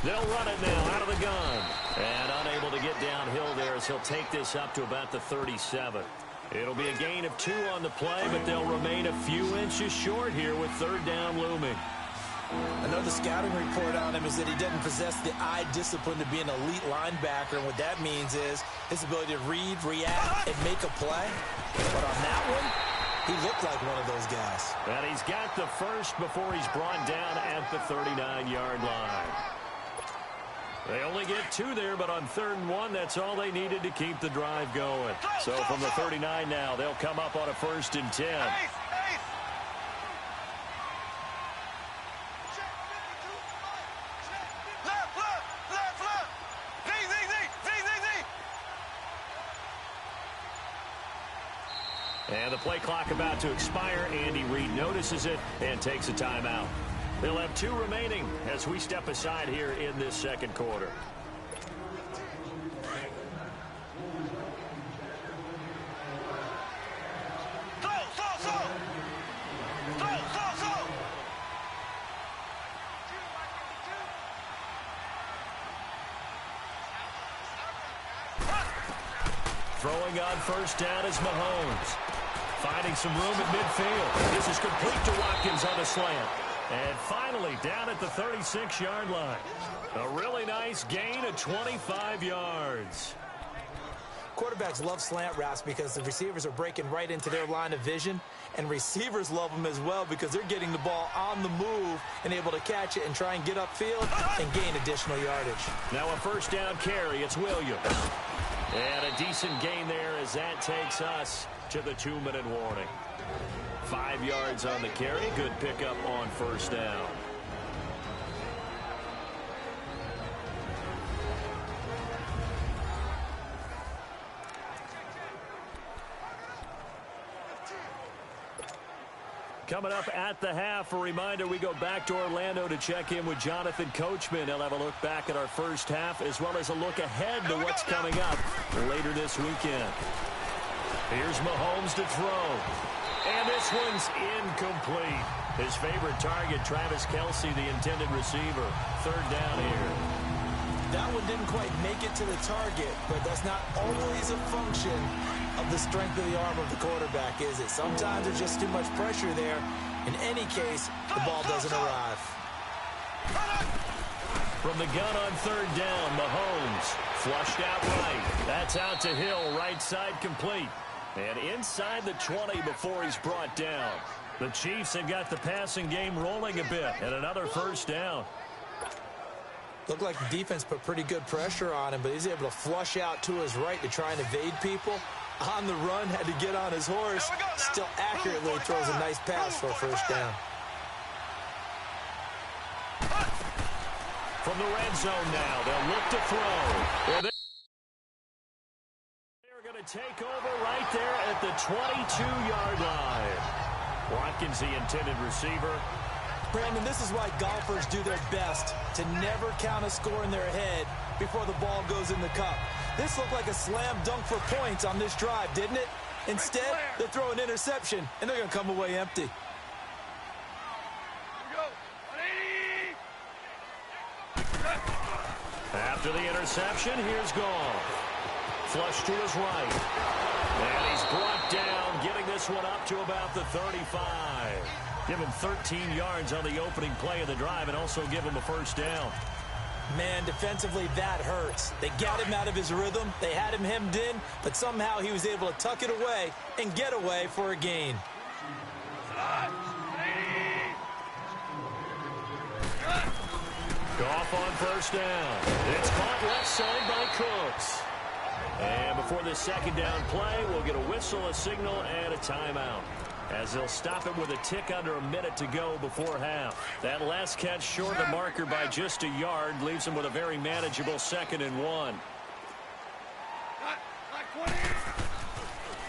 They'll run it now out of the gun. And unable to get downhill there as he'll take this up to about the 37. It'll be a gain of 2 on the play, but they'll remain a few inches short here with 3rd down looming. Another scouting report on him is that he doesn't possess the eye discipline to be an elite linebacker, and what that means is his ability to read, react, and make a play. But on that one, he looked like one of those guys. And he's got the first before he's brought down at the 39-yard line. They only get 2 there, but on 3rd and 1, that's all they needed to keep the drive going. So from the 39 now, they'll come up on a 1st and 10. And the play clock about to expire. Andy Reid notices it and takes a timeout. They'll have 2 remaining as we step aside here in this second quarter. Throwing on first down is Mahomes. Finding some room at midfield. This is complete to Watkins on a slant. And finally, down at the 36-yard line. A really nice gain of 25 yards. Quarterbacks love slant routes because the receivers are breaking right into their line of vision. And receivers love them as well because they're getting the ball on the move and able to catch it and try and get upfield and gain additional yardage. Now a first down carry. It's Williams. And a decent gain there as that takes us to the 2-minute warning. 5 yards on the carry. Good pickup on first down. Coming up at the half, a reminder, we go back to Orlando to check in with Jonathan Coachman. He'll have a look back at our first half as well as a look ahead to what's coming up later this weekend. Here's Mahomes to throw. And this one's incomplete. His favorite target, Travis Kelce, the intended receiver. Third down here. That one didn't quite make it to the target, but that's not always a function of the strength of the arm of the quarterback, is it? Sometimes there's just too much pressure there. In any case, the ball doesn't arrive. From the gun on third down, Mahomes flushed out right. That's out to Hill, right side complete. And inside the 20 before he's brought down. The Chiefs have got the passing game rolling a bit, and another first down. Looked like the defense put pretty good pressure on him, but he's able to flush out to his right to try and evade people. On the run, had to get on his horse. Still accurately throws a nice pass for a first down. From the red zone now, they'll look to throw. They're going to take over right there at the 22-yard line. Watkins, the intended receiver. Brandon, this is why golfers do their best to never count a score in their head before the ball goes in the cup. This looked like a slam dunk for points on this drive, didn't it? Instead, they throw an interception, and they're going to come away empty. After the interception, here's Goff. Flush to his right. And he's brought down, getting this one up to about the 35. Give him 13 yards on the opening play of the drive and also give him a first down. Man, defensively, that hurts. They got him out of his rhythm. They had him hemmed in, but somehow he was able to tuck it away and get away for a gain. Goff on first down. It's caught left side by Cooks. And before the second down play, we'll get a whistle, a signal, and a timeout, as they'll stop it with a tick under a minute to go before half. That last catch short of the marker by just a yard leaves them with a very manageable 2nd and 1.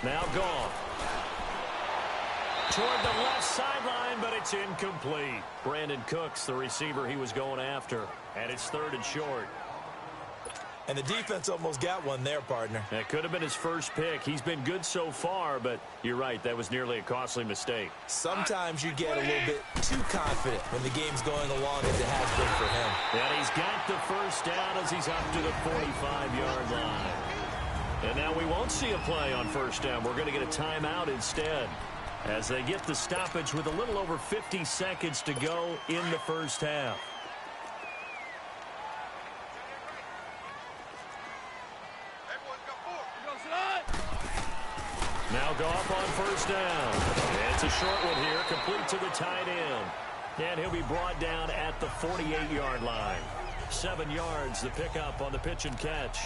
Now Goff. Toward the left sideline, but it's incomplete. Brandon Cooks, the receiver he was going after. And it's 3rd and short. And the defense almost got one there, partner. That could have been his first pick. He's been good so far, but you're right, that was nearly a costly mistake. Sometimes you get a little bit too confident when the game's going along as it has been for him. And he's got the first down as he's up to the 45-yard line. And now we won't see a play on first down. We're going to get a timeout instead, as they get the stoppage with a little over 50 seconds to go in the first half. Now Goff on first down. It's a short one here, complete to the tight end. And he'll be brought down at the 48-yard line. 7 yards, the pickup on the pitch and catch.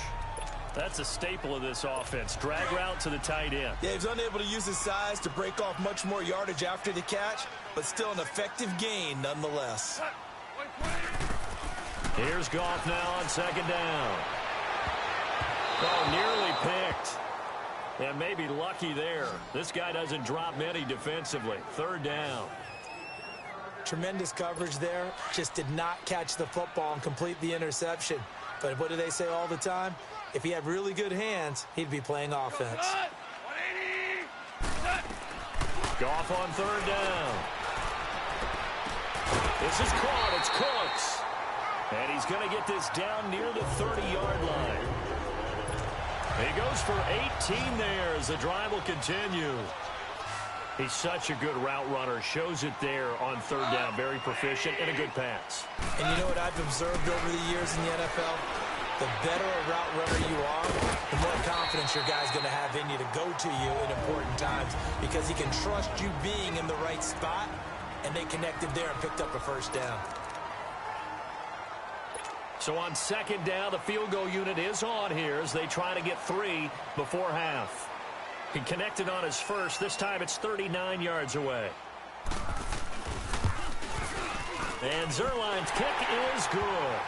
That's a staple of this offense. Drag route to the tight end. Yeah, he's unable to use his size to break off much more yardage after the catch, but still an effective gain nonetheless. Here's Goff now on second down. Oh, nearly picked. And maybe lucky there. This guy doesn't drop many defensively. Third down. Tremendous coverage there. Just did not catch the football and complete the interception. But what do they say all the time? If he had really good hands, he'd be playing offense. Goff on third down. This is caught. It's Cooks. And he's going to get this down near the 30-yard line. He goes for 18 there as the drive will continue. He's such a good route runner. Shows it there on third down. Very proficient and a good pass. And you know what I've observed over the years in the NFL? The better a route runner you are, the more confidence your guy's going to have in you to go to you in important times because he can trust you being in the right spot, and they connected there and picked up a first down. So on second down, the field goal unit is on here as they try to get 3 before half. He connected on his first. This time it's 39 yards away. And Zuerlein's kick is good.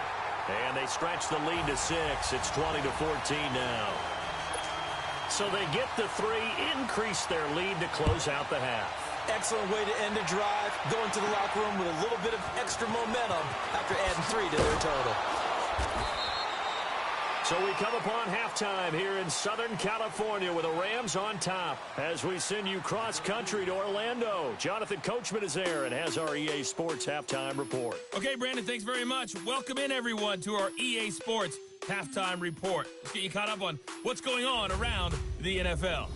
And they stretch the lead to 6. It's 20-14 now. So they get the 3, increase their lead to close out the half. Excellent way to end the drive. Going to the locker room with a little bit of extra momentum after adding 3 to their total. So we come upon halftime here in Southern California with the Rams on top as we send you cross-country to Orlando. Jonathan Coachman is there and has our EA Sports halftime report. Okay, Brandon, thanks very much. Welcome in, everyone, to our EA Sports halftime report. Let's get you caught up on what's going on around the NFL.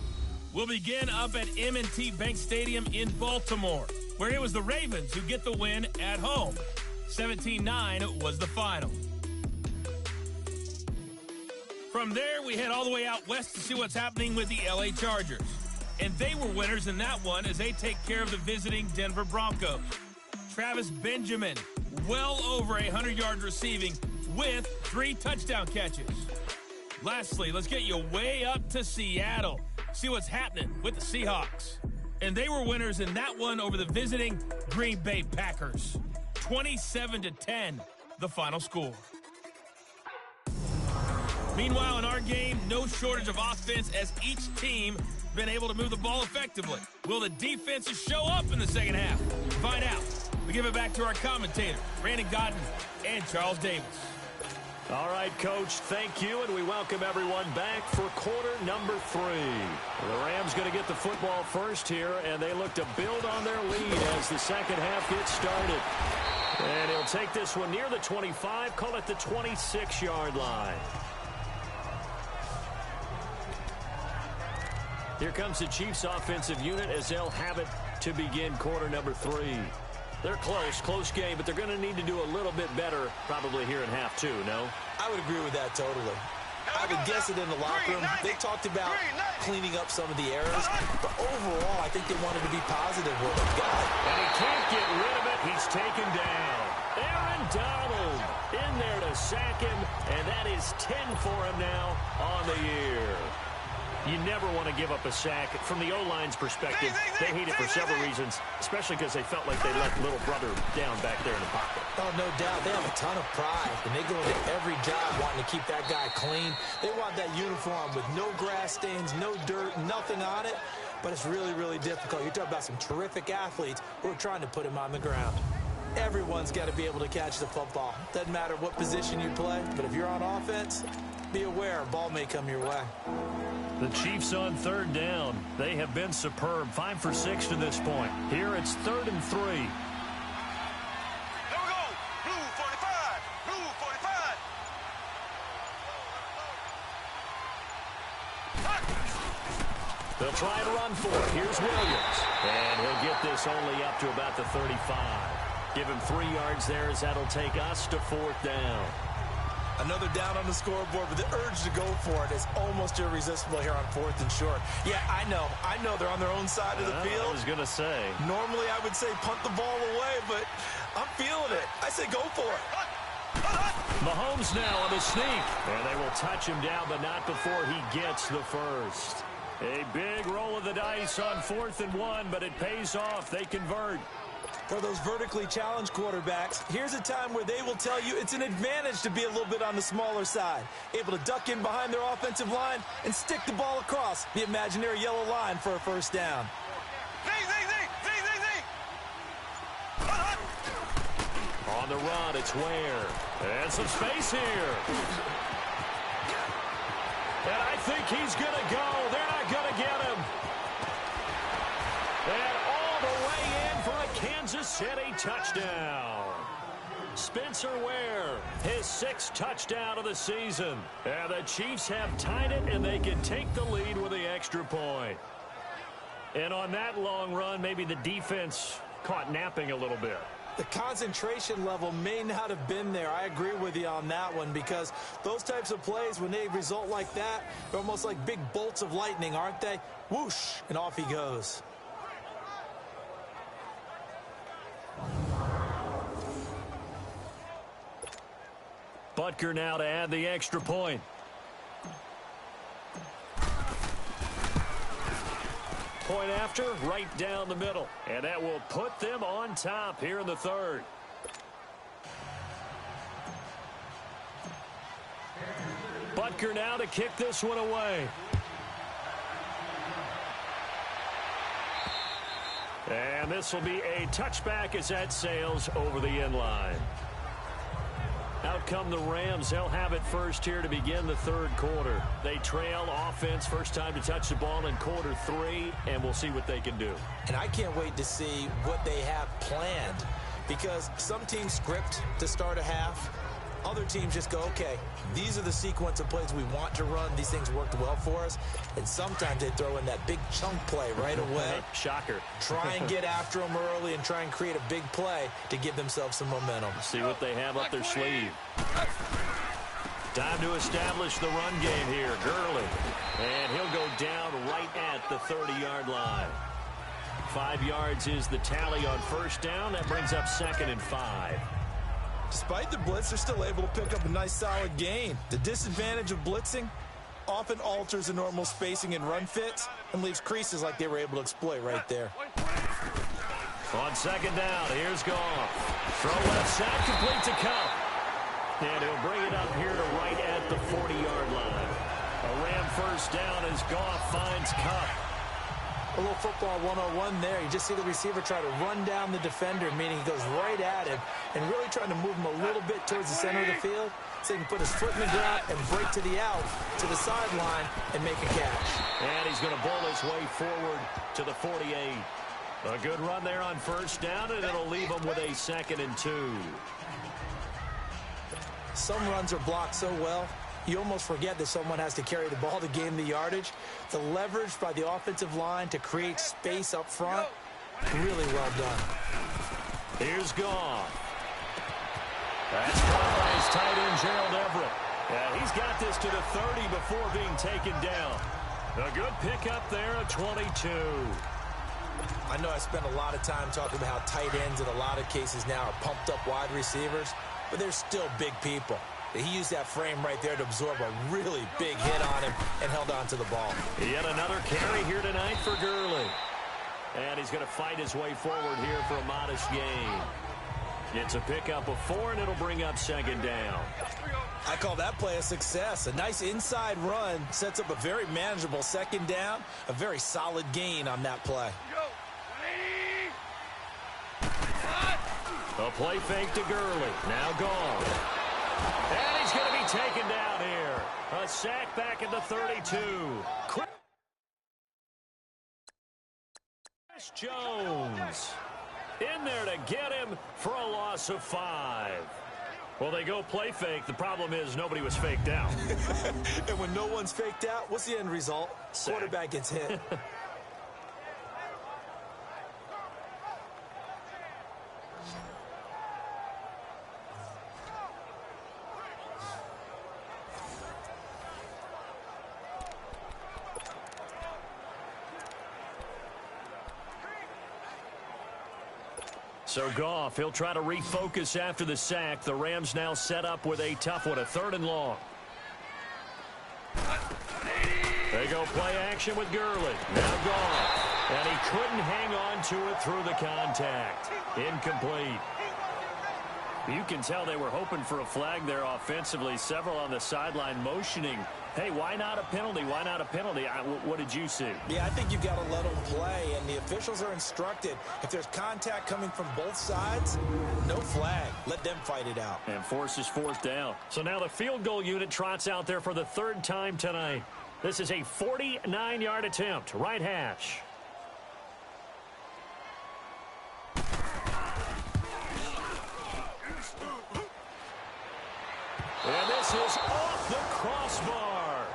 We'll begin up at M&T Bank Stadium in Baltimore, where it was the Ravens who get the win at home. 17-9 was the final. From there, we head all the way out west to see what's happening with the LA Chargers. And they were winners in that one as they take care of the visiting Denver Broncos. Travis Benjamin, well over 100 yards receiving with 3 touchdown catches. Lastly, let's get you way up to Seattle. See what's happening with the Seahawks. And they were winners in that one over the visiting Green Bay Packers. 27-10, the final score. Meanwhile, in our game, no shortage of offense as each team been able to move the ball effectively. Will the defenses show up in the second half? Find out. We give it back to our commentators, Brandon Gaudin and Charles Davis. All right, Coach, thank you, and we welcome everyone back for quarter number 3. The Rams going to get the football first here, and they look to build on their lead as the second half gets started. And he'll take this one near the 25, call it the 26-yard line. Here comes the Chiefs offensive unit as they'll have it to begin quarter number 3. They're close game, but they're going to need to do a little bit better probably here in half 2, no? I would agree with that totally. I would guess it in the locker room. They talked about cleaning up some of the errors, but overall, I think they wanted to be positive with it. And he can't get rid of it. He's taken down. Aaron Donald in there to sack him, and that is 10 for him now on the year. You never want to give up a sack. From the O-line's perspective, they hate it for several reasons, especially because they felt like they let little brother down back there in the pocket. Oh, no doubt. They have a ton of pride, and they go into every job wanting to keep that guy clean. They want that uniform with no grass stains, no dirt, nothing on it, but it's really, really difficult. You're talking about some terrific athletes who are trying to put him on the ground. Everyone's got to be able to catch the football. Doesn't matter what position you play, but if you're on offense, be aware a ball may come your way. The Chiefs on third down. They have been superb. 5 for 6 to this point. Here it's 3rd and 3. Here we go. Blue 45. Blue 45. They'll try and run for it. Here's Williams. And he'll get this only up to about the 35. Give him 3 yards there as that'll take us to 4th down. Another down on the scoreboard, but the urge to go for it is almost irresistible here on 4th and short. Yeah, I know they're on their own side of the field. I was going to say. Normally I would say punt the ball away, but I'm feeling it. I say go for it. Mahomes now on the sneak. And they will touch him down, but not before he gets the first. A big roll of the dice on 4th and 1, but it pays off. They convert. For those vertically challenged quarterbacks, here's a time where they will tell you it's an advantage to be a little bit on the smaller side. Able to duck in behind their offensive line and stick the ball across the imaginary yellow line for a first down. On the run, it's Ware. And some space here. And I think he's going to go. They're not going to get him. And all the way in for a Kansas City touchdown. Spencer Ware, his 6th touchdown of the season. And the Chiefs have tied it, and they can take the lead with the extra point. And on that long run, maybe the defense caught napping a little bit. The concentration level may not have been there. I agree with you on that one, because those types of plays, when they result like that, they're almost like big bolts of lightning, aren't they? Whoosh, and off he goes. Butker now to add the extra point. Point after, right down the middle. And that will put them on top here in the 3rd. Butker now to kick this one away. And this will be a touchback as that sails over the end line. Out come the Rams. They'll have it first here to begin the 3rd quarter. They trail offense, first time to touch the ball in quarter 3, and we'll see what they can do. And I can't wait to see what they have planned, because some teams script to start a half. Other teams just go, okay, these are the sequence of plays we want to run. These things worked well for us. And sometimes they throw in that big chunk play right away. Shocker. Try and get after them early and try and create a big play to give themselves some momentum. See what they have up their sleeve. Time to establish the run game here. Gurley. And he'll go down right at the 30-yard line. 5 yards is the tally on first down. That brings up 2nd and 5. Despite the blitz, they're still able to pick up a nice solid gain. The disadvantage of blitzing often alters the normal spacing and run fits and leaves creases like they were able to exploit right there. On 2nd down, here's Goff. Throw left side, complete to Kupp. And he'll bring it up here to right at the 40-yard line. A Ram first down as Goff finds Kupp. A little football 101 there. You just see the receiver try to run down the defender, meaning he goes right at him and really trying to move him a little bit towards the center of the field so he can put his foot in the ground and break to the out, to the sideline, and make a catch. And he's going to bowl his way forward to the 48. A good run there on first down, and it'll leave him with a 2nd and 2. Some runs are blocked so well, you almost forget that someone has to carry the ball to gain the yardage. The leverage by the offensive line to create space up front, really well done. Here's Goff. That's caught by his tight end, Gerald Everett. Yeah, he's got this to the 30 before being taken down. A good pickup there at 22. I know I spent a lot of time talking about how tight ends in a lot of cases now are pumped up wide receivers, but they're still big people. He used that frame right there to absorb a really big hit on him and held on to the ball. Yet another carry here tonight for Gurley. And he's going to fight his way forward here for a modest gain. It's a pickup of 4, and it'll bring up 2nd down. I call that play a success. A nice inside run sets up a very manageable 2nd down. A very solid gain on that play. A play fake to Gurley. Now gone. And he's going to be taken down here. A sack back at the 32. Chris Jones in there to get him for a loss of 5. Well, they go play fake. The problem is nobody was faked out. And when no one's faked out, what's the end result? Sack. Quarterback gets hit. So Goff, he'll try to refocus after the sack. The Rams now set up with a tough one, a 3rd and long. They go play action with Gurley. Now Goff. And he couldn't hang on to it through the contact. Incomplete. You can tell they were hoping for a flag there offensively. Several on the sideline motioning, hey, why not a penalty? Why not a penalty? What did you see? Yeah, I think you've got to let them play, and the officials are instructed. If there's contact coming from both sides, no flag. Let them fight it out. And forces fourth down. So now the field goal unit trots out there for the third time tonight. This is a 49-yard attempt, right hash. And this is off the crossbar.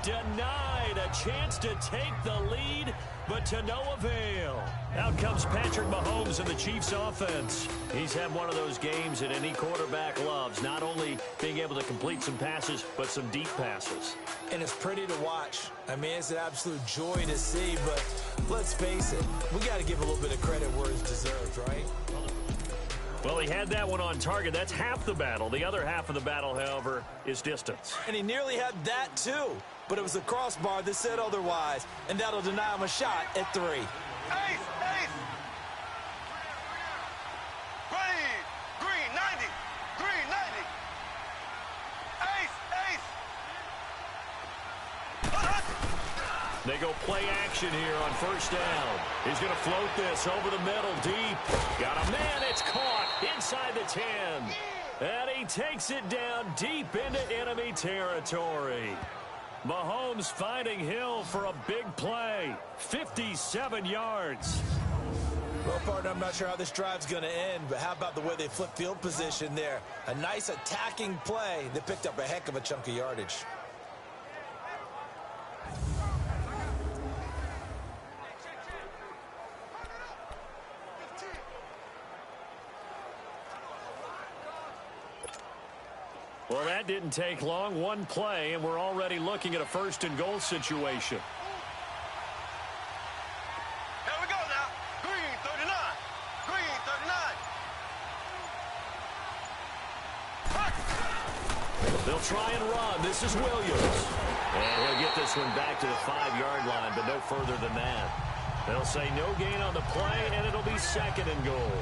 Denied a chance to take the lead, but to no avail. Out comes Patrick Mahomes in the Chiefs offense. He's had one of those games that any quarterback loves, not only being able to complete some passes, but some deep passes. And it's pretty to watch. I mean, it's an absolute joy to see, but let's face it, we got to give a little bit of credit where it's deserved, right? Well, he had that one on target. That's half the battle. The other half of the battle, however, is distance. And he nearly had that, too. But it was the crossbar that said otherwise, and that'll deny him a shot at 3. Ace! Green, 90! Green, 90! Ace! They go play action here on first down. He's going to float this over the middle, deep. Got a man, it's caught inside the 10. And he takes it down deep into enemy territory. Mahomes finding Hill for a big play. 57 yards. Well, partner, I'm not sure how this drive's going to end, but how about the way they flip field position there? A nice attacking play that picked up a heck of a chunk of yardage. Well, that didn't take long. One play, and we're already looking at a first-and-goal situation. Here we go now. Green, 39. Green, 39. They'll try and run. This is Williams. And he'll get this one back to the 5-yard line, but no further than that. They'll say no gain on the play, and it'll be second and goal.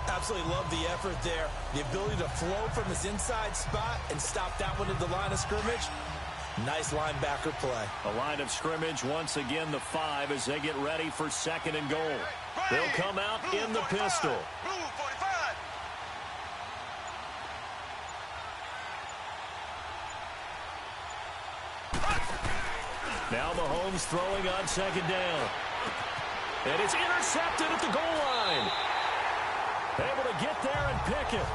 Absolutely love the effort there. The ability to flow from his inside spot and stop that one at the line of scrimmage. Nice linebacker play. A line of scrimmage, once again, the 5 as they get ready for second and goal. They'll come out in the pistol. Blue 45. Now Mahomes throwing on second down. And it's intercepted at the goal line. Able to get there and pick it.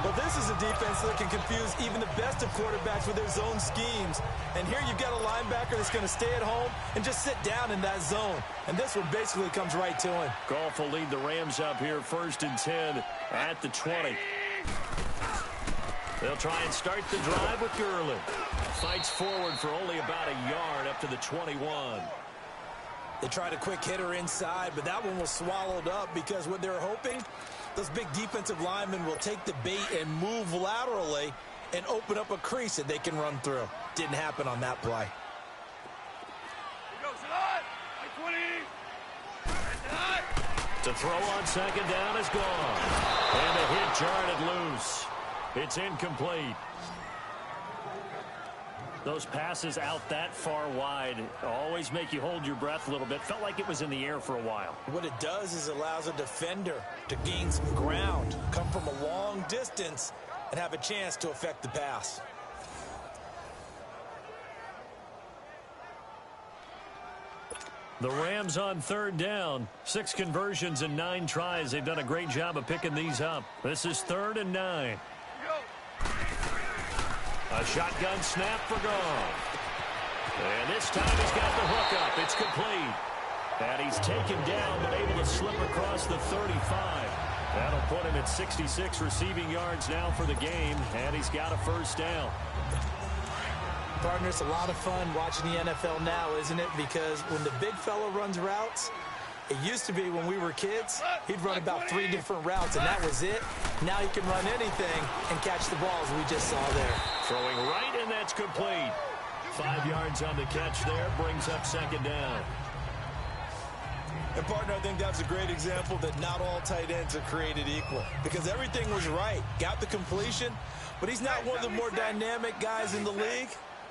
Well, this is a defense that can confuse even the best of quarterbacks with their zone schemes. And here you've got a linebacker that's going to stay at home and just sit down in that zone. And this one basically comes right to him. Goff will lead the Rams up here, 1st and 10 at the 20. They'll try and start the drive with Gurley. Fights forward for only about a yard up to the 21. They tried a quick hitter inside, but that one was swallowed up because what they're hoping, those big defensive linemen will take the bait and move laterally and open up a crease that they can run through. Didn't happen on that play. To throw on second down is gone. And the hit jarred loose. It's incomplete. Those passes out that far wide always make you hold your breath a little bit. Felt like it was in the air for a while. What it does is allows a defender to gain some ground, come from a long distance, and have a chance to affect the pass. The Rams on third down. 6 conversions and 9 tries. They've done a great job of picking these up. This is 3rd and 9. A shotgun snap for Goff. And this time he's got the hook up. It's complete. And he's taken down but able to slip across the 35. That'll put him at 66 receiving yards now for the game. And he's got a first down. Partner, it's a lot of fun watching the NFL now, isn't it? Because when the big fella runs routes, it used to be when we were kids, he'd run about 3 different routes, and that was it. Now he can run anything and catch the balls we just saw there. Throwing right, and that's complete. 5 yards on the catch there. Brings up second down. And, partner, I think that's a great example that not all tight ends are created equal. Because everything was right. Got the completion, but he's not one of the more dynamic guys in the league.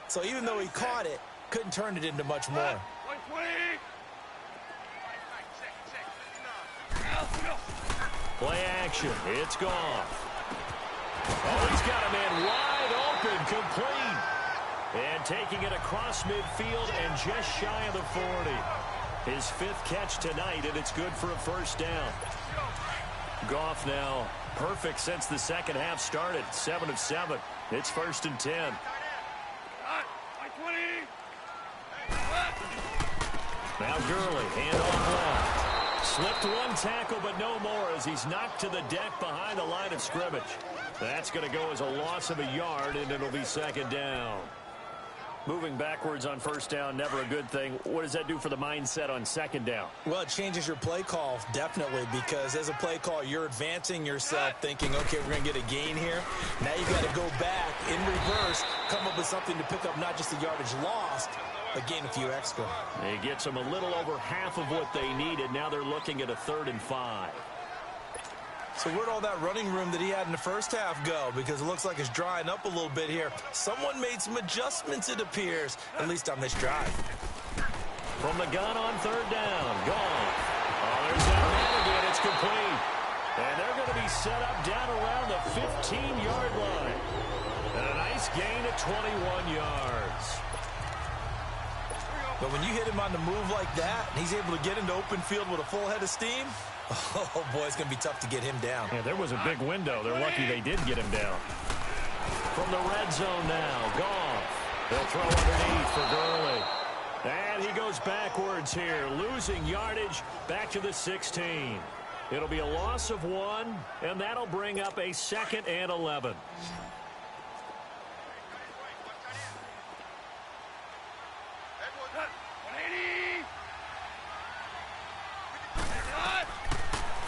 So even though he caught it, couldn't turn it into much more. Play action. It's gone. Oh, he's got a man wide open, complete. And taking it across midfield and just shy of the 40. His 5th catch tonight, and it's good for a first down. Goff now perfect since the second half started. 7 of 7. It's 1st and 10. Now Gurley, handoff left. Slipped one tackle, but no more as he's knocked to the deck behind the line of scrimmage. That's going to go as a loss of a yard, and it'll be second down. Moving backwards on first down, never a good thing. What does that do for the mindset on second down? Well, it changes your play call, definitely, because as a play call, you're advancing yourself thinking, okay, we're going to get a gain here. Now you got to go back in reverse, come up with something to pick up not just the yardage lost, but gain a few extra. It gets them a little over half of what they needed. Now they're looking at a 3rd and 5. So where'd all that running room that he had in the first half go? Because it looks like it's drying up a little bit here. Someone made some adjustments, it appears, at least on this drive. From the gun on 3rd down. Gone. Oh, there's that man again. It's complete. And they're going to be set up down around the 15-yard line. And a nice gain of 21 yards. But when you hit him on the move like that, and he's able to get into open field with a full head of steam, oh, boy, it's going to be tough to get him down. Yeah, there was a big window. They're lucky they did get him down. From the red zone now, Goff. They'll throw underneath for Gurley. And he goes backwards here, losing yardage back to the 16. It'll be a loss of 1, and that'll bring up a 2nd and 11.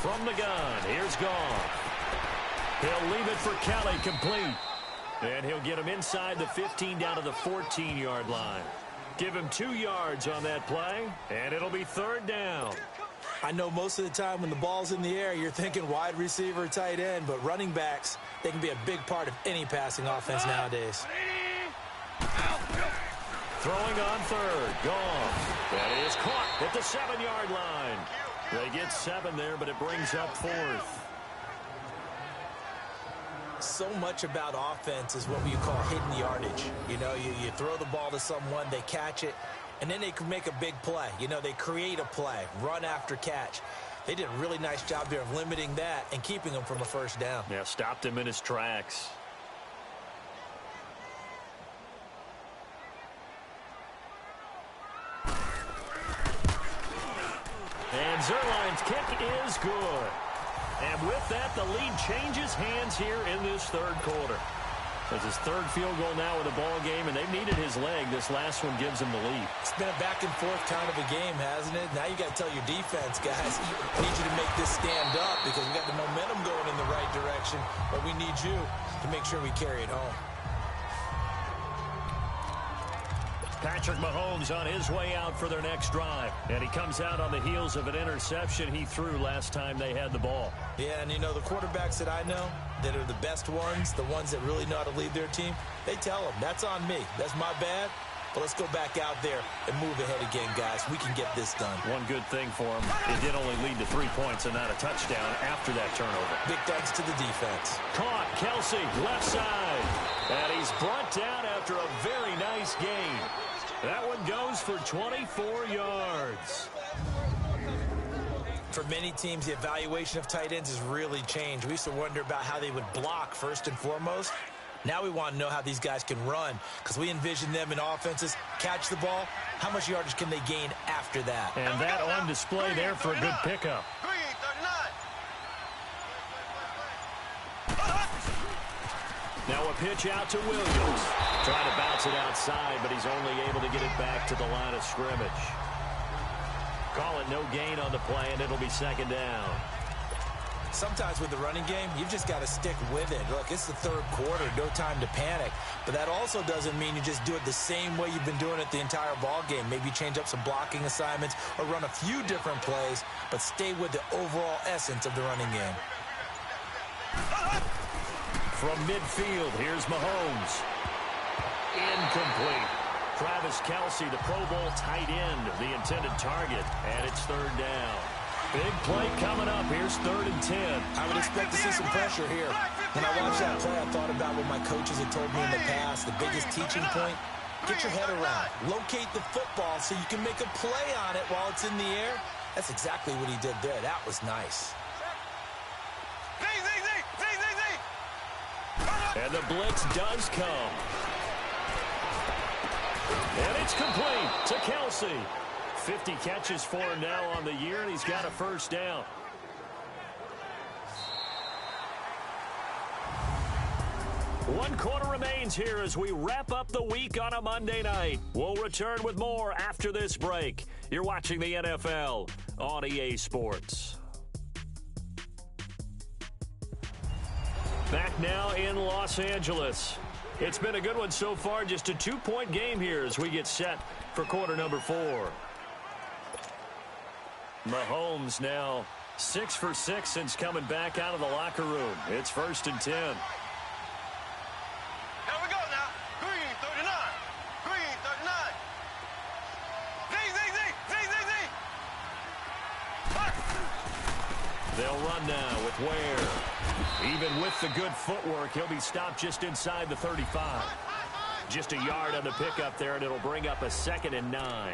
From the gun, here's Goff. He'll leave it for Kelly, complete. And he'll get him inside the 15 down to the 14-yard line. Give him 2 yards on that play, and it'll be 3rd down. I know most of the time when the ball's in the air, you're thinking wide receiver, tight end, but running backs, they can be a big part of any passing offense nowadays. Throwing on 3rd, Goff. That is caught at the 7-yard line. They get 7 there, but it brings up 4th. So much about offense is what we call hidden yardage. You know, you throw the ball to someone, they catch it, and then they can make a big play. You know, they create a play, run after catch. They did a really nice job there of limiting that and keeping him from a first down. Yeah, stopped him in his tracks. And Zuerlein's kick is good. And with that, the lead changes hands here in this 3rd quarter. It's his 3rd field goal now in the ball game, and they've needed his leg. This last one gives him the lead. It's been a back-and-forth kind of a game, hasn't it? Now you got to tell your defense, guys, we need you to make this stand up because we got the momentum going in the right direction, but we need you to make sure we carry it home. Patrick Mahomes on his way out for their next drive. And he comes out on the heels of an interception he threw last time they had the ball. Yeah, and you know, the quarterbacks that I know that are the best ones, the ones that really know how to lead their team, they tell them, that's on me. That's my bad. But let's go back out there and move ahead again, guys. We can get this done. One good thing for him, it did only lead to 3 points and not a touchdown after that turnover. Big thanks to the defense. Caught, Kelsey, left side. And he's brought down after a very nice gain. That one goes for 24 yards. For many teams, the evaluation of tight ends has really changed. We used to wonder about how they would block first and foremost. Now we want to know how these guys can run because we envision them in offenses, catch the ball. How much yardage can they gain after that? And that on display there for a good pickup. Now a pitch out to Williams. Trying to bounce it outside, but he's only able to get it back to the line of scrimmage. Call it no gain on the play, and it'll be 2nd down. Sometimes with the running game, you've just got to stick with it. Look, it's the third quarter, no time to panic. But that also doesn't mean you just do it the same way you've been doing it the entire ball game. Maybe change up some blocking assignments or run a few different plays, but stay with the overall essence of the running game. From midfield, here's Mahomes. Incomplete. Travis Kelce, the Pro Bowl tight end, the intended target, and it's third down. Big play coming up. Here's 3rd and 10. I would expect to see some pressure here. When I watched that play, I thought about what my coaches had told me in the past. The biggest teaching point, get your head around. Locate the football so you can make a play on it while it's in the air. That's exactly what he did there. That was nice. And the blitz does come. And it's complete to Kelce. 50 catches for him now on the year, and he's got a first down. One quarter remains here as we wrap up the week on a Monday night. We'll return with more after this break. You're watching the NFL on EA Sports. Back now in Los Angeles. It's been a good one so far. Just a 2-point game here as we get set for quarter number 4. Mahomes now 6 for 6 since coming back out of the locker room. It's 1st and 10. Here we go now. Green 39. Green 39. Z. They'll run now with Ware. Even with the good footwork, he'll be stopped just inside the 35. Just a yard on the pickup there, and it'll bring up a 2nd and 9.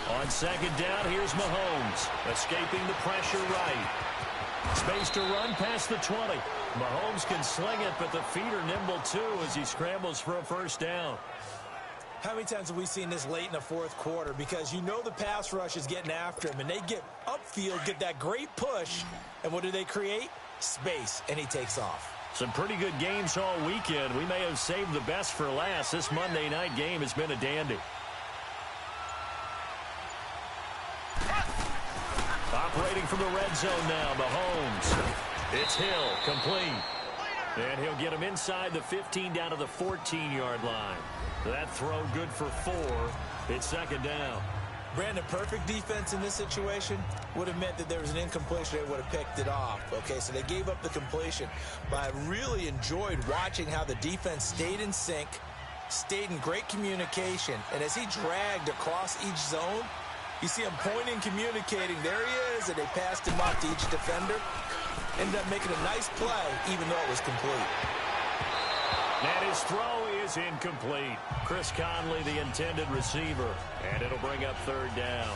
On 2nd down, here's Mahomes, escaping the pressure right. Space to run past the 20. Mahomes can sling it, but the feet are nimble too as he scrambles for a first down. How many times have we seen this late in the 4th quarter? Because you know the pass rush is getting after him, and they get upfield, get that great push, and what do they create? Space, and he takes off. Some pretty good games all weekend. We may have saved the best for last. This Monday night game has been a dandy. Operating from the red zone now, Mahomes. It's Hill, complete. And he'll get him inside the 15 down to the 14-yard line. That throw good for 4. It's 2nd down. Brandon, perfect defense in this situation would have meant that there was an incompletion. They would have picked it off. Okay, so they gave up the completion. But I really enjoyed watching how the defense stayed in sync, stayed in great communication. And as he dragged across each zone, you see him pointing, communicating. There he is, and they passed him off to each defender. Ended up making a nice play, even though it was complete. And his throw is incomplete. Chris Conley, the intended receiver. And it'll bring up 3rd down.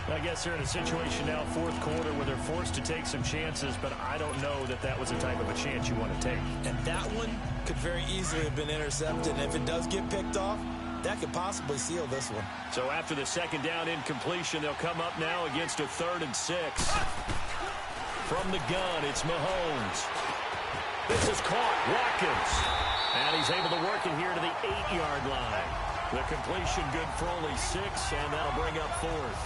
I guess they're in a situation now, 4th quarter, where they're forced to take some chances, but I don't know that that was the type of a chance you want to take. And that one could very easily have been intercepted. And if it does get picked off, that could possibly seal this one. So after the 2nd down incompletion, they'll come up now against a 3rd and 6. From the gun, it's Mahomes. This is caught. Watkins. And he's able to work it here to the 8-yard line. The completion good for only 6, and that'll bring up 4th.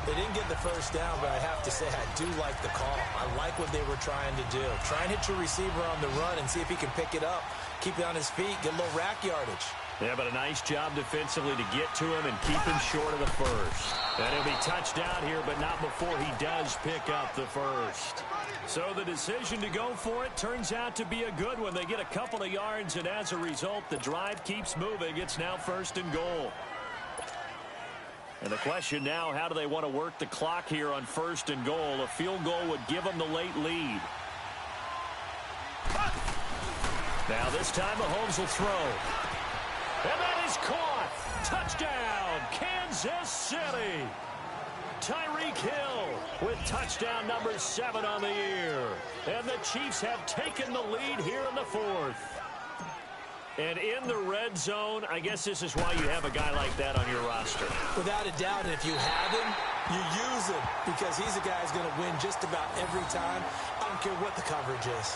They didn't get the first down, but I have to say I do like the call. I like what they were trying to do. Try and hit your receiver on the run and see if he can pick it up. Keep it on his feet, get a little rack yardage. Yeah, but a nice job defensively to get to him and keep him short of the first. And he'll be touched down here, but not before he does pick up the first. So the decision to go for it turns out to be a good one. They get a couple of yards, and as a result, the drive keeps moving. It's now 1st and goal. And the question now, how do they want to work the clock here on 1st and goal? A field goal would give them the late lead. Now this time Mahomes will throw. And that is caught. Touchdown, Kansas City. Tyreek Hill with touchdown number 7 on the year. And the Chiefs have taken the lead here in the 4th. And in the red zone, I guess this is why you have a guy like that on your roster. Without a doubt, and if you have him, you use him because he's a guy who's going to win just about every time. I don't care what the coverage is.